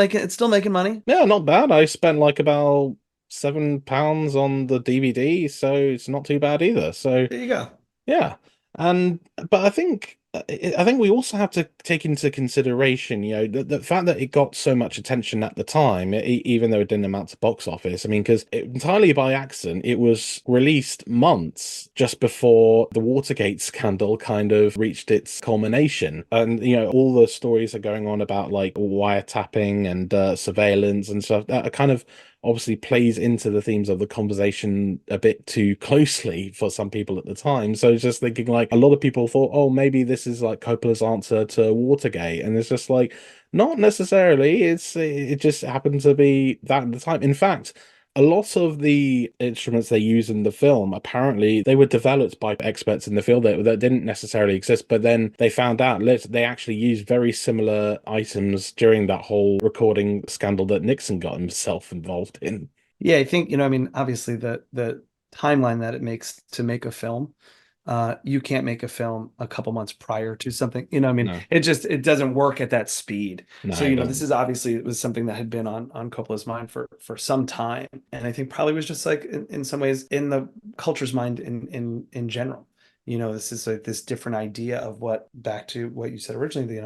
making money. Yeah, not bad. I spent like about £7 on the DVD, so it's not too bad either. So There you go. yeah. And but I think I think we also have to take into consideration, the fact that it got so much attention at the time, even though it didn't amount to box office. I mean, because entirely by accident, it was released months just before the Watergate scandal kind of reached its culmination. And, all the stories are going on about like wiretapping and surveillance and stuff that are kind of obviously plays into the themes of the conversation a bit too closely for some people at the time. So just thinking like a lot of people thought, oh, maybe this is like Coppola's answer to Watergate, and it's just like not necessarily. It just happened to be that at the time. In fact, a lot of the instruments they use in the film apparently they were developed by experts in the field that didn't necessarily exist, but then they found out they actually used very similar items during that whole recording scandal that Nixon got himself involved in. Yeah, I think, I mean, obviously the timeline that it makes to make a film, you can't make a film a couple months prior to something, I mean, No, it doesn't work at that speed. no, So, it this doesn't. is obviously it was something that had been on Coppola's mind for some time. And I think probably was just like in some ways in the culture's mind in general. This is like this different idea of what back to what you said originally,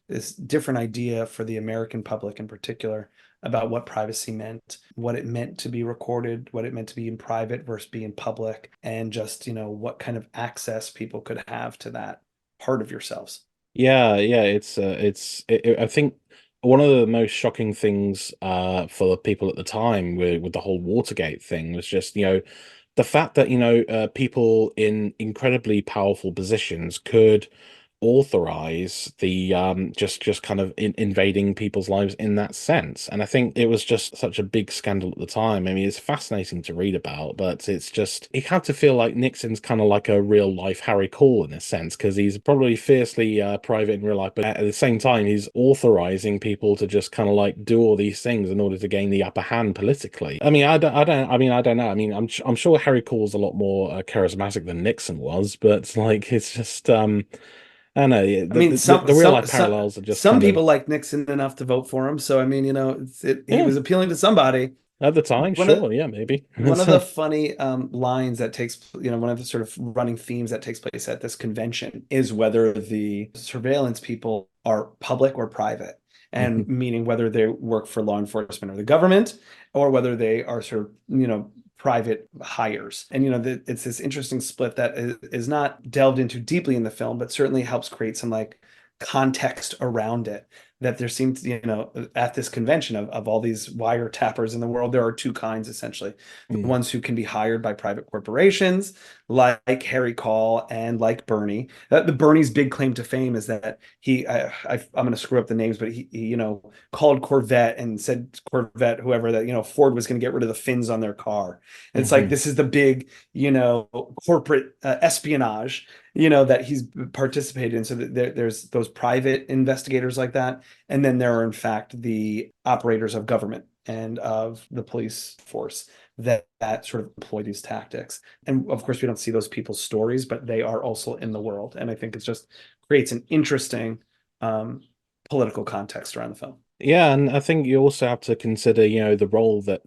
this different idea for the American public in particular about what privacy meant, what it meant to be recorded, what it meant to be in private versus be in public, and just, what kind of access people could have to that part of yourselves. Yeah, I think one of the most shocking things for the people at the time with the whole Watergate thing was just, the fact that, people in incredibly powerful positions could authorize the just kind of invading people's lives in that sense. And I think it was just such a big scandal at the time. I mean, it's fascinating to read about, but it's just you have to feel like Nixon's kind of like a real life Harry Cole in a sense, because he's probably fiercely private in real life, but at the same time he's authorizing people to just kind of like do all these things in order to gain the upper hand politically. I don't know. I mean, I'm sure Harry Cole's a lot more charismatic than Nixon was, but like it's just I don't know. Yeah, I mean, the real life parallels are just some kind of people like Nixon enough to vote for him. So I mean, he yeah. was appealing to somebody. At the time, One of sure, yeah, maybe. one of the funny lines that takes, one of the sort of running themes that takes place at this convention is whether the surveillance people are public or private, and meaning whether they work for law enforcement or the government, or whether they are sort of, private hires. And, it's this interesting split that is not delved into deeply in the film, but certainly helps create some like context around it, that there seems, at this convention of all these wiretappers in the world, there are two kinds essentially. The Mm. ones who can be hired by private corporations, like Harry Call and like Bernie. The Bernie's big claim to fame is that I'm going to screw up the names, but he called Corvette and said Corvette, whoever, that, Ford was going to get rid of the fins on their car. And it's like, Hmm. this is the big, corporate espionage, that he's participated in. So that there's those private investigators like that. And then there are, in fact, the operators of government and of the police force that sort of employ these tactics. And of course, we don't see those people's stories, but they are also in the world. And I think it just creates an interesting um, political context around the film. Yeah, and I think you also have to consider, the role that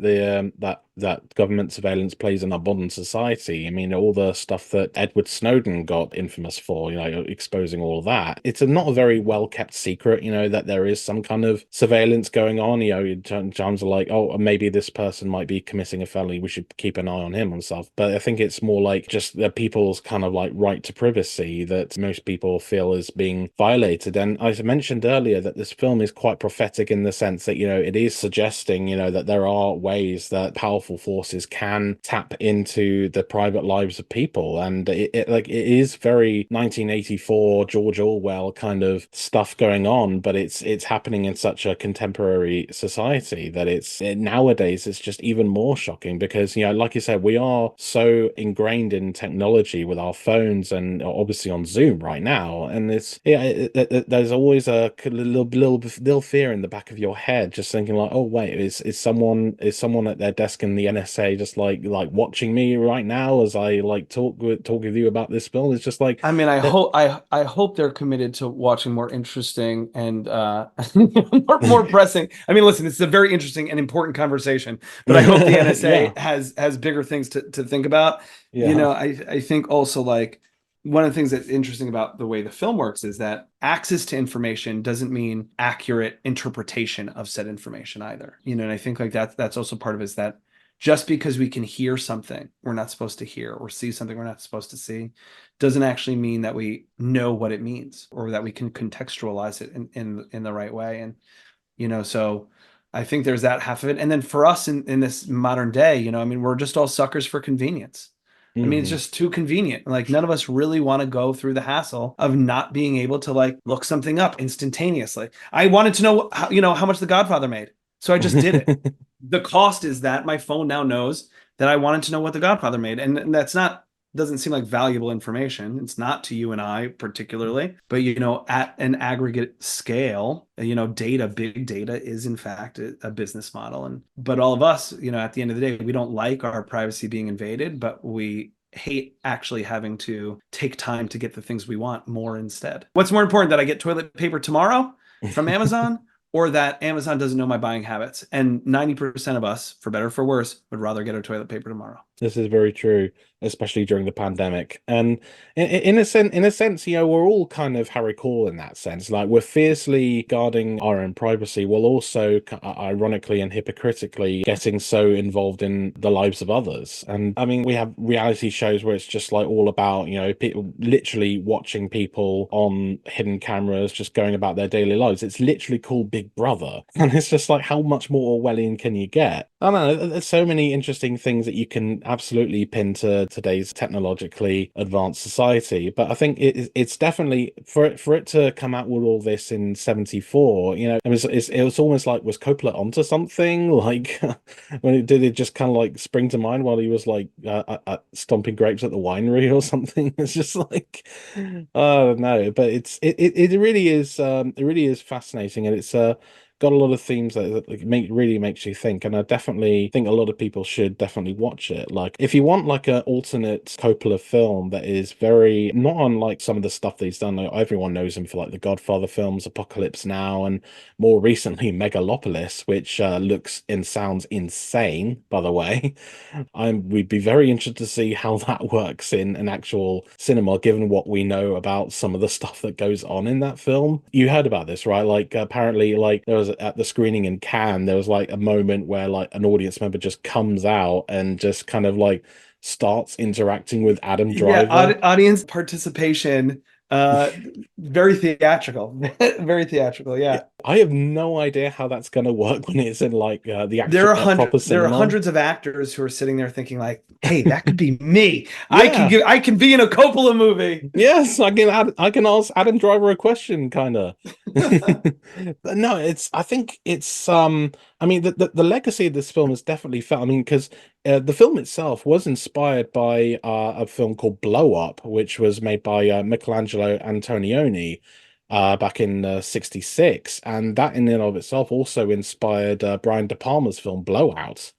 that government surveillance plays in our modern society. I mean, all the stuff that Edward Snowden got infamous for, exposing all of that. It's not a very well kept secret, that there is some kind of surveillance going on. Times are like, oh, maybe this person might be committing a felony. We should keep an eye on him and stuff. But I think it's more like just the people's kind of like right to privacy that most people feel is being violated. And I mentioned earlier that this film is quite prophetic in the sense that, it is suggesting, that there are ways that powerful forces can tap into the private lives of people. And it is very 1984 George Orwell kind of stuff going on, but it's happening in such a contemporary society that nowadays it's just even more shocking because, like you said, we are so ingrained in technology with our phones and obviously on Zoom right now. And there's always a little fear in the back of your head, just thinking like, oh wait, is someone at their desk in the NSA just like watching me right now as I like talk with you about this film? It's just like I mean, that. I hope they're committed to watching more interesting and more pressing. I mean, listen, it's a very interesting and important conversation, but I hope the NSA Yeah, has bigger things to think about. yeah. I think also like one of the things that's interesting about the way the film works is that access to information doesn't mean accurate interpretation of said information either. And I think like that's also part of it, is that just because we can hear something we're not supposed to hear or see something we're not supposed to see doesn't actually mean that we know what it means or that we can contextualize it in the right way. And so I think there's that half of it. And then for us in this modern day, I mean, we're just all suckers for convenience. I mean, it's Hmm. just too convenient. Like none of us really want to go through the hassle of not being able to like look something up instantaneously. I wanted to know how much The Godfather made. So I just did it. The cost is that my phone now knows that I wanted to know what The Godfather made. And that's not doesn't seem like valuable information. It's not to you and I particularly, but at an aggregate scale, data, big data is in fact a business model. And but all of us, at the end of the day, we don't like our privacy being invaded, but we hate actually having to take time to get the things we want more instead. What's more important, that I get toilet paper tomorrow from Amazon, or that Amazon doesn't know my buying habits? And 90% of us, for better or for worse, would rather get our toilet paper tomorrow. This is very true, especially during the pandemic. And in a sense, we're all kind of Harry Cole in that sense. Like we're fiercely guarding our own privacy, while also ironically and hypocritically getting so involved in the lives of others. And I mean, we have reality shows where it's just like all about, people literally watching people on hidden cameras, just going about their daily lives. It's literally called Big Brother. And it's just like, how much more Orwellian can you get? I don't know. There's so many interesting things that you can absolutely pin to today's technologically advanced society. But I think it's definitely for it to come out with all this in 74, it was almost like, was Coppola onto something? Like when did it just kind of like spring to mind while he was like stomping grapes at the winery or something? It's just like, oh no, but it really is it really is fascinating, and it's got a lot of themes that like, really makes you think. And I definitely think a lot of people should definitely watch it. Like if you want like an alternate Coppola film that is very not unlike some of the stuff that he's done. Like everyone knows him for like the Godfather films, Apocalypse Now, and more recently Megalopolis, which looks and sounds insane, by the way. We'd be very interested to see how that works in an actual cinema, given what we know about some of the stuff that goes on in that film. You heard about this, right? Like apparently, like there was at the screening in Cannes, there was like a moment where like an audience member just comes out and just kind of like starts interacting with Adam Yeah, Driver. audience participation, uh, very theatrical, very theatrical. Yeah, Yeah. I have no idea how that's going to work when it's in like the actual proper There are cinema. hundreds of actors who are sitting there thinking like, "Hey, that could be me. Yeah. I can be in a Coppola movie." Yes, I can ask Adam Driver a question, kind of. No, I think it's I mean the legacy of this film is definitely felt. I mean, because the film itself was inspired by a film called Blow Up, which was made by Michelangelo Antonioni back in 66, and that in and of itself also inspired Brian De Palma's film Blowout.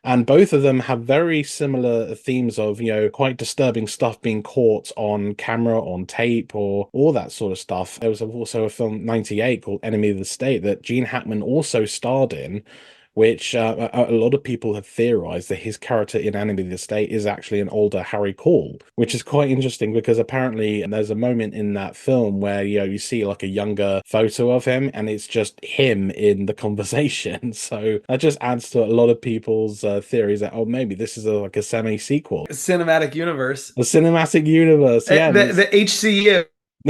And both of them have very similar themes of, quite disturbing stuff being caught on camera, on tape, or all that sort of stuff. There was also a film 98 called Enemy of the State that Gene Hackman also starred in, which a lot of people have theorized that his character in Enemy of the State is actually an older Harry Cole, which is quite interesting because apparently there's a moment in that film where, you see like a younger photo of him and it's just him in the conversation. So that just adds to a lot of people's theories that, oh, maybe this is like a semi-sequel. Cinematic universe, The cinematic universe, yeah, and it's the HCU.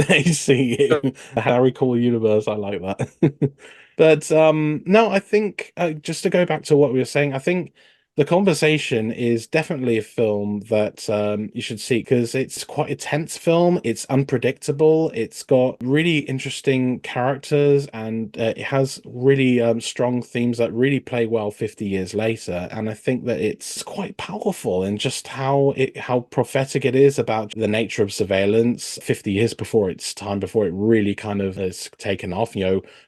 I see you. The Harry Cole universe. I like that. But no, I think just to go back to what we were saying, I think The Conversation is definitely a film that you should see because it's quite a tense film. It's unpredictable. It's got really interesting characters and it has really strong themes that really play well 50 years later. And I think that it's quite powerful in just how prophetic it is about the nature of surveillance 50 years before its time, before it really kind of has taken off.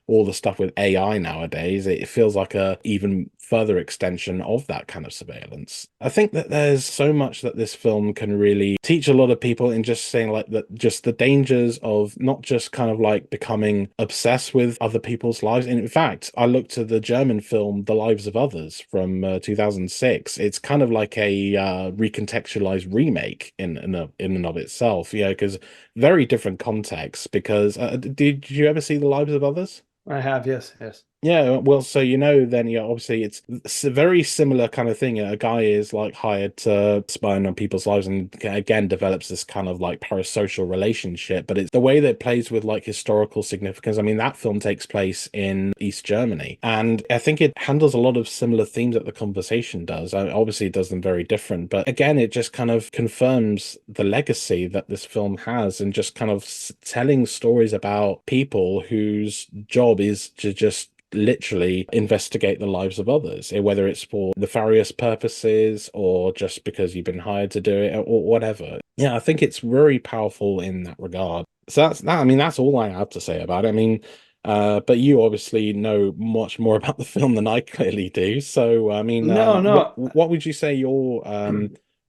All the stuff with AI nowadays, it feels like a even further extension of that kind of surveillance. I think that there's so much that this film can really teach a lot of people in just saying like that, just the dangers of not just kind of like becoming obsessed with other people's lives. And in fact, I looked to the German film The Lives of Others from 2006. It's kind of like a recontextualized remake in and of itself, because very different context. Because did you ever see The Lives of Others? I have, yes, yes. Yeah, well, so then, obviously it's a very similar kind of thing. A guy is like hired to spy on people's lives and again develops this kind of like parasocial relationship, but it's the way that it plays with like historical significance. I mean, that film takes place in East Germany, and I think it handles a lot of similar themes that The Conversation does. Obviously, it does them very different, but again, it just kind of confirms the legacy that this film has and just kind of telling stories about people whose job is to just literally investigate the lives of others, whether it's for nefarious purposes or just because you've been hired to do it or whatever. Yeah, I think it's very powerful in that regard. So that's that. I mean, that's all I have to say about it. I mean, but you obviously know much more about the film than I clearly do. So, I mean, No, no. what would you say your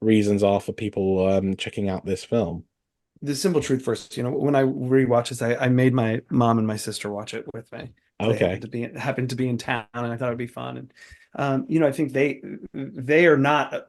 reasons are for people checking out this film? The simple truth first, when I rewatch this, I made my mom and my sister watch it with me. They Okay. happened to be in town, and I thought it'd be fun. And I think they are not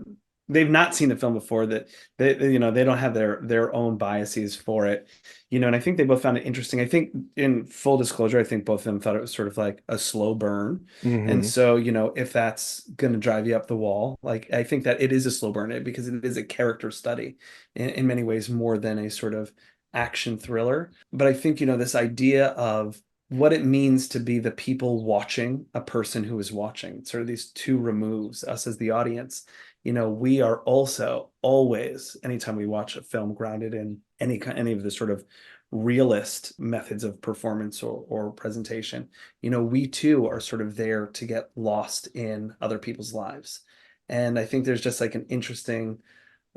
they've not seen the film before. That they don't have their own biases for it. And I think they both found it interesting. I think, in full disclosure, I think both of them thought it was sort of like a slow burn. And Hmm. so, if that's going to drive you up the wall, like, I think that it is a slow burn because it is a character study in many ways more than a sort of action thriller. But I think, this idea of what it means to be the people watching a person who is watching, sort of these two removes, us as the audience. We are also always, anytime we watch a film grounded in any of the sort of realist methods of performance or presentation, we too are sort of there to get lost in other people's lives. And I think there's just like an interesting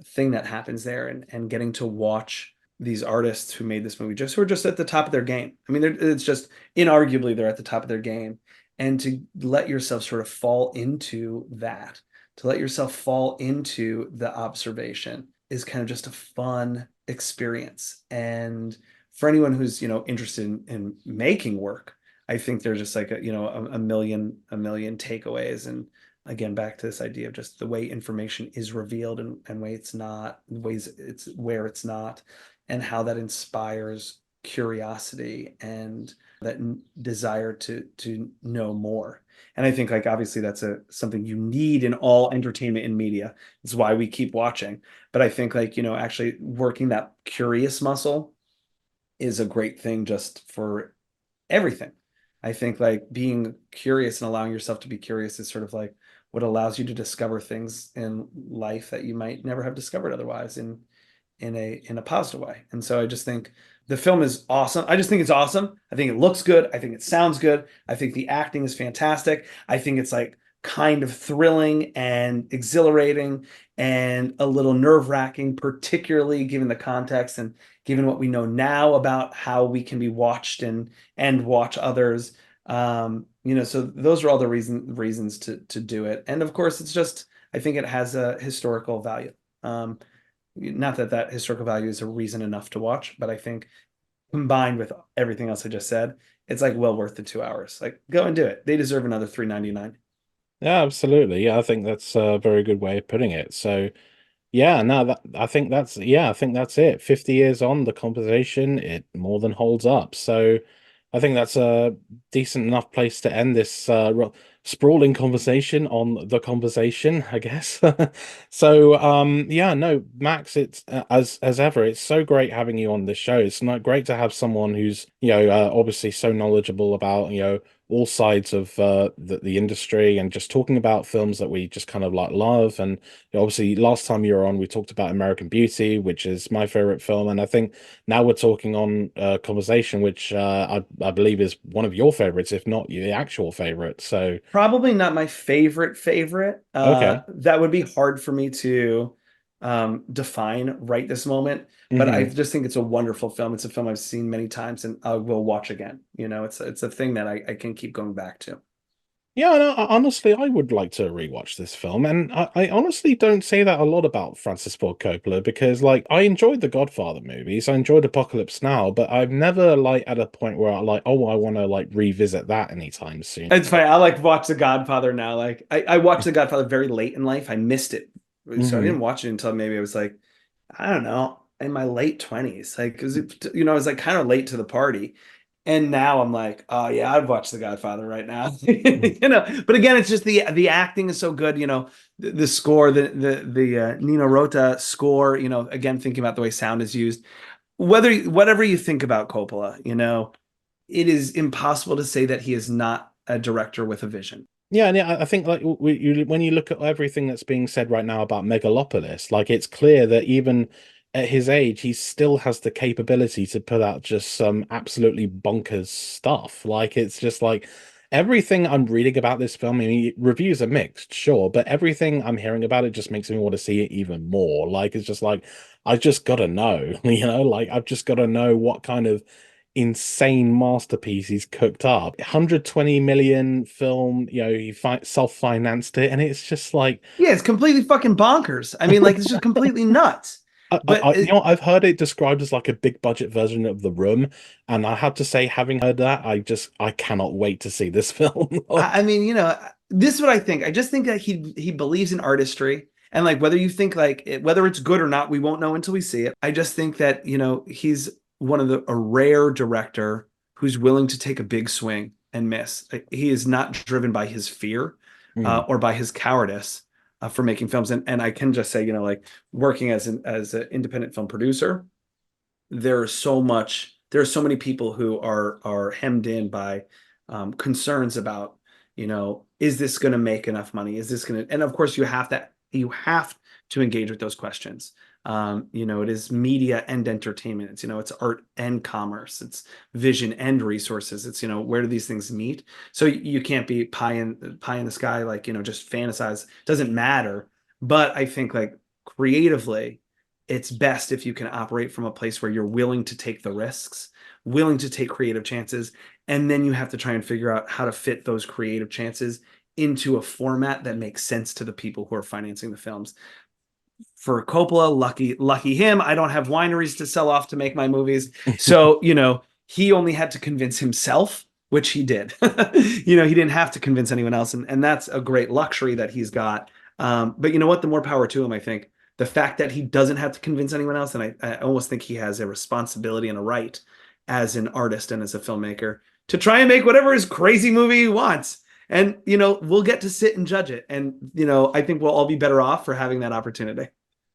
thing that happens there, and getting to watch these artists who made this movie just who are just at the top of their game. I mean, it's just inarguably they're at the top of their game, and to let yourself sort of fall into that, to let yourself fall into the observation is kind of just a fun experience. And for anyone who's interested in making work, I think there's just like a million takeaways. And again, back to this idea of just the way information is revealed, and way it's not, ways it's where it's not, and how that inspires curiosity and that desire to know more. And I think, like, obviously that's something you need in all entertainment and media. It's why we keep watching. But I think, like, actually working that curious muscle is a great thing just for everything. I think, like, being curious and allowing yourself to be curious is sort of like what allows you to discover things in life that you might never have discovered otherwise, in a positive way. And so I just think the film is awesome. I just think it's awesome. I think it looks good. I think it sounds good. I think the acting is fantastic. I think it's like kind of thrilling and exhilarating and a little nerve-wracking, particularly given the context and given what we know now about how we can be watched and watch others. So those are all the reasons to do it. And of course, it's just, I think it has a historical value. Not that that historical value is a reason enough to watch, but I think combined with everything else I just said, it's like well worth the 2 hours. Like, go and do it. They deserve another 3.99. Yeah, absolutely. Yeah, I think that's a very good way of putting it. So, yeah, no, I think that's it. 50 years on, the conversation, it more than holds up. So I think that's a decent enough place to end this sprawling conversation on the conversation, I guess. So yeah, no, Max, it's as ever, it's so great having you on this show. It's not great to have someone who's, obviously so knowledgeable about, all sides of the industry and just talking about films that we just kind of like love. And obviously, last time you were on, we talked about American Beauty, which is my favorite film, and I think now we're talking on Conversation, which I believe is one of your favorites, if not the actual favorite. So, Probably not my favorite. okay. That would be hard for me to define right this moment, but I Hmm. just think it's a wonderful film. It's a film I've seen many times and I will watch again. It's a thing that I can keep going back to. Yeah, no, honestly, I would like to rewatch this film, and I honestly don't say that a lot about Francis Ford Coppola because, like, I enjoyed the Godfather movies, I enjoyed Apocalypse Now, but I've never like at a point where I like, oh, I want to like revisit that anytime soon. It's funny. I like watch The Godfather now. Like I watched The Godfather very late in life. I missed it. So I Hmm. didn't watch it until maybe I was like, I don't know, in my late 20s. Like, cause I was like kind of late to the party. And now I'm like, oh yeah, I'd watch The Godfather right now. But again, it's just the acting is so good, the score, the Nino Rota score, again, thinking about the way sound is used. Whatever you think about Coppola, it is impossible to say that he is not a director with a vision. Yeah, and yeah, I think like when you look at everything that's being said right now about Megalopolis, like it's clear that even at his age, he still has the capability to put out just some absolutely bonkers stuff. Like it's just like everything I'm reading about this film, I mean, reviews are mixed, sure, but everything I'm hearing about it just makes me want to see it even more. Like it's just like I just gotta know, like I've just gotta know what kind of insane masterpiece he's cooked up. 120 million film, he self-financed it, and it's just like Yeah, it's completely fucking bonkers. I mean, like it's just completely nuts. But I've heard it described as like a big budget version of The Room, and I have to say, having heard that, I cannot wait to see this film. I mean, this is what I think. I just think that he believes in artistry, and like whether you think like whether it's good or not, we won't know until we see it. I just think that he's one of a rare director who's willing to take a big swing and miss. Like, he is not driven by his fear Mm, or by his cowardice for making films. And I can just say, like working as an independent film producer, there are so many people who are hemmed in by concerns about, is this going to make enough money, is this going to, and of course you have to engage with those questions. It is media and entertainment, it's art and commerce, it's vision and resources, it's where do these things meet. So you can't be pie in the sky, like just fantasize, doesn't matter. But I think like creatively it's best if you can operate from a place where you're willing to take the risks, willing to take creative chances, and then you have to try and figure out how to fit those creative chances into a format that makes sense to the people who are financing the films. For Coppola, lucky him, I don't have wineries to sell off to make my movies. So, he only had to convince himself, which he did. He didn't have to convince anyone else. And that's a great luxury that he's got. But you know what? The more power to him, I think. The fact that he doesn't have to convince anyone else, and I almost think he has a responsibility and a right as an artist and as a filmmaker to try and make whatever his crazy movie he wants. And, we'll get to sit and judge it. And, I think we'll all be better off for having that opportunity.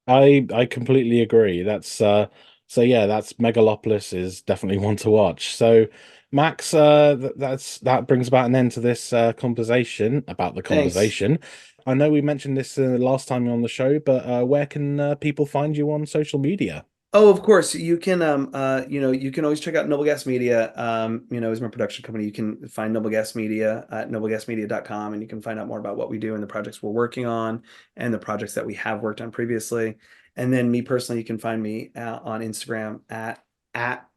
I completely agree. So yeah, that's Megalopolis is definitely one to watch. So Max, that brings about an end to this conversation about the Thanks. conversation. I know we mentioned this last time you're on the show, but where can people find you on social media? Oh, of course. You can you can always check out Noble Gas Media, is my production company. You can find Noble Gas Media at noblegasmedia.com, and you can find out more about what we do and the projects we're working on and the projects that we have worked on previously. And then me personally, you can find me on Instagram at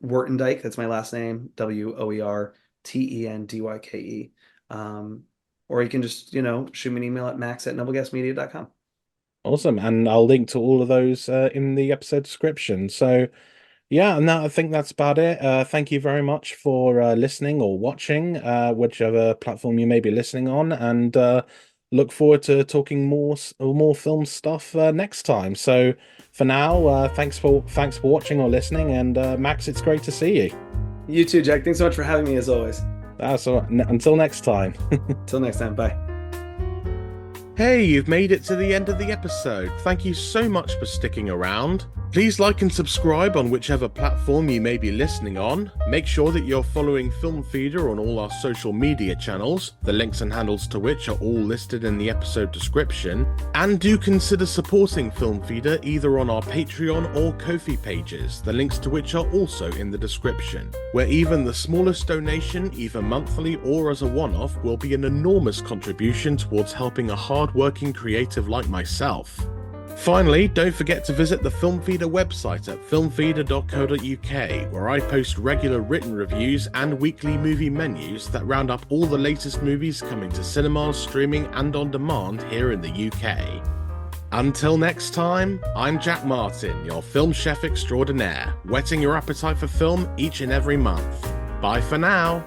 Woertendyke. That's my last name, Woertendyke. Or you can just, shoot me an email at max@noblegasmedia.com. Awesome. And I'll link to all of those in the episode description. So yeah, no, I think that's about it. Thank you very much for listening or watching, whichever platform you may be listening on, and look forward to talking more film stuff next time. So for now, thanks for watching or listening, and Max, it's great to see you. You too, Jack. Thanks so much for having me as always. That's all. Until next time. Till next time. Bye. Hey, you've made it to the end of the episode. Thank you so much for sticking around. Please like and subscribe on whichever platform you may be listening on. Make sure that you're following Film Feeder on all our social media channels, the links and handles to which are all listed in the episode description. And do consider supporting Film Feeder either on our Patreon or Ko-fi pages, the links to which are also in the description, where even the smallest donation, either monthly or as a one-off, will be an enormous contribution towards helping a hard-working creative like myself. Finally, don't forget to visit the Film Feeder website at filmfeeder.co.uk, where I post regular written reviews and weekly movie menus that round up all the latest movies coming to cinemas, streaming, and on demand here in the UK. Until next time, I'm Jack Martin, your film chef extraordinaire, whetting your appetite for film each and every month. Bye for now.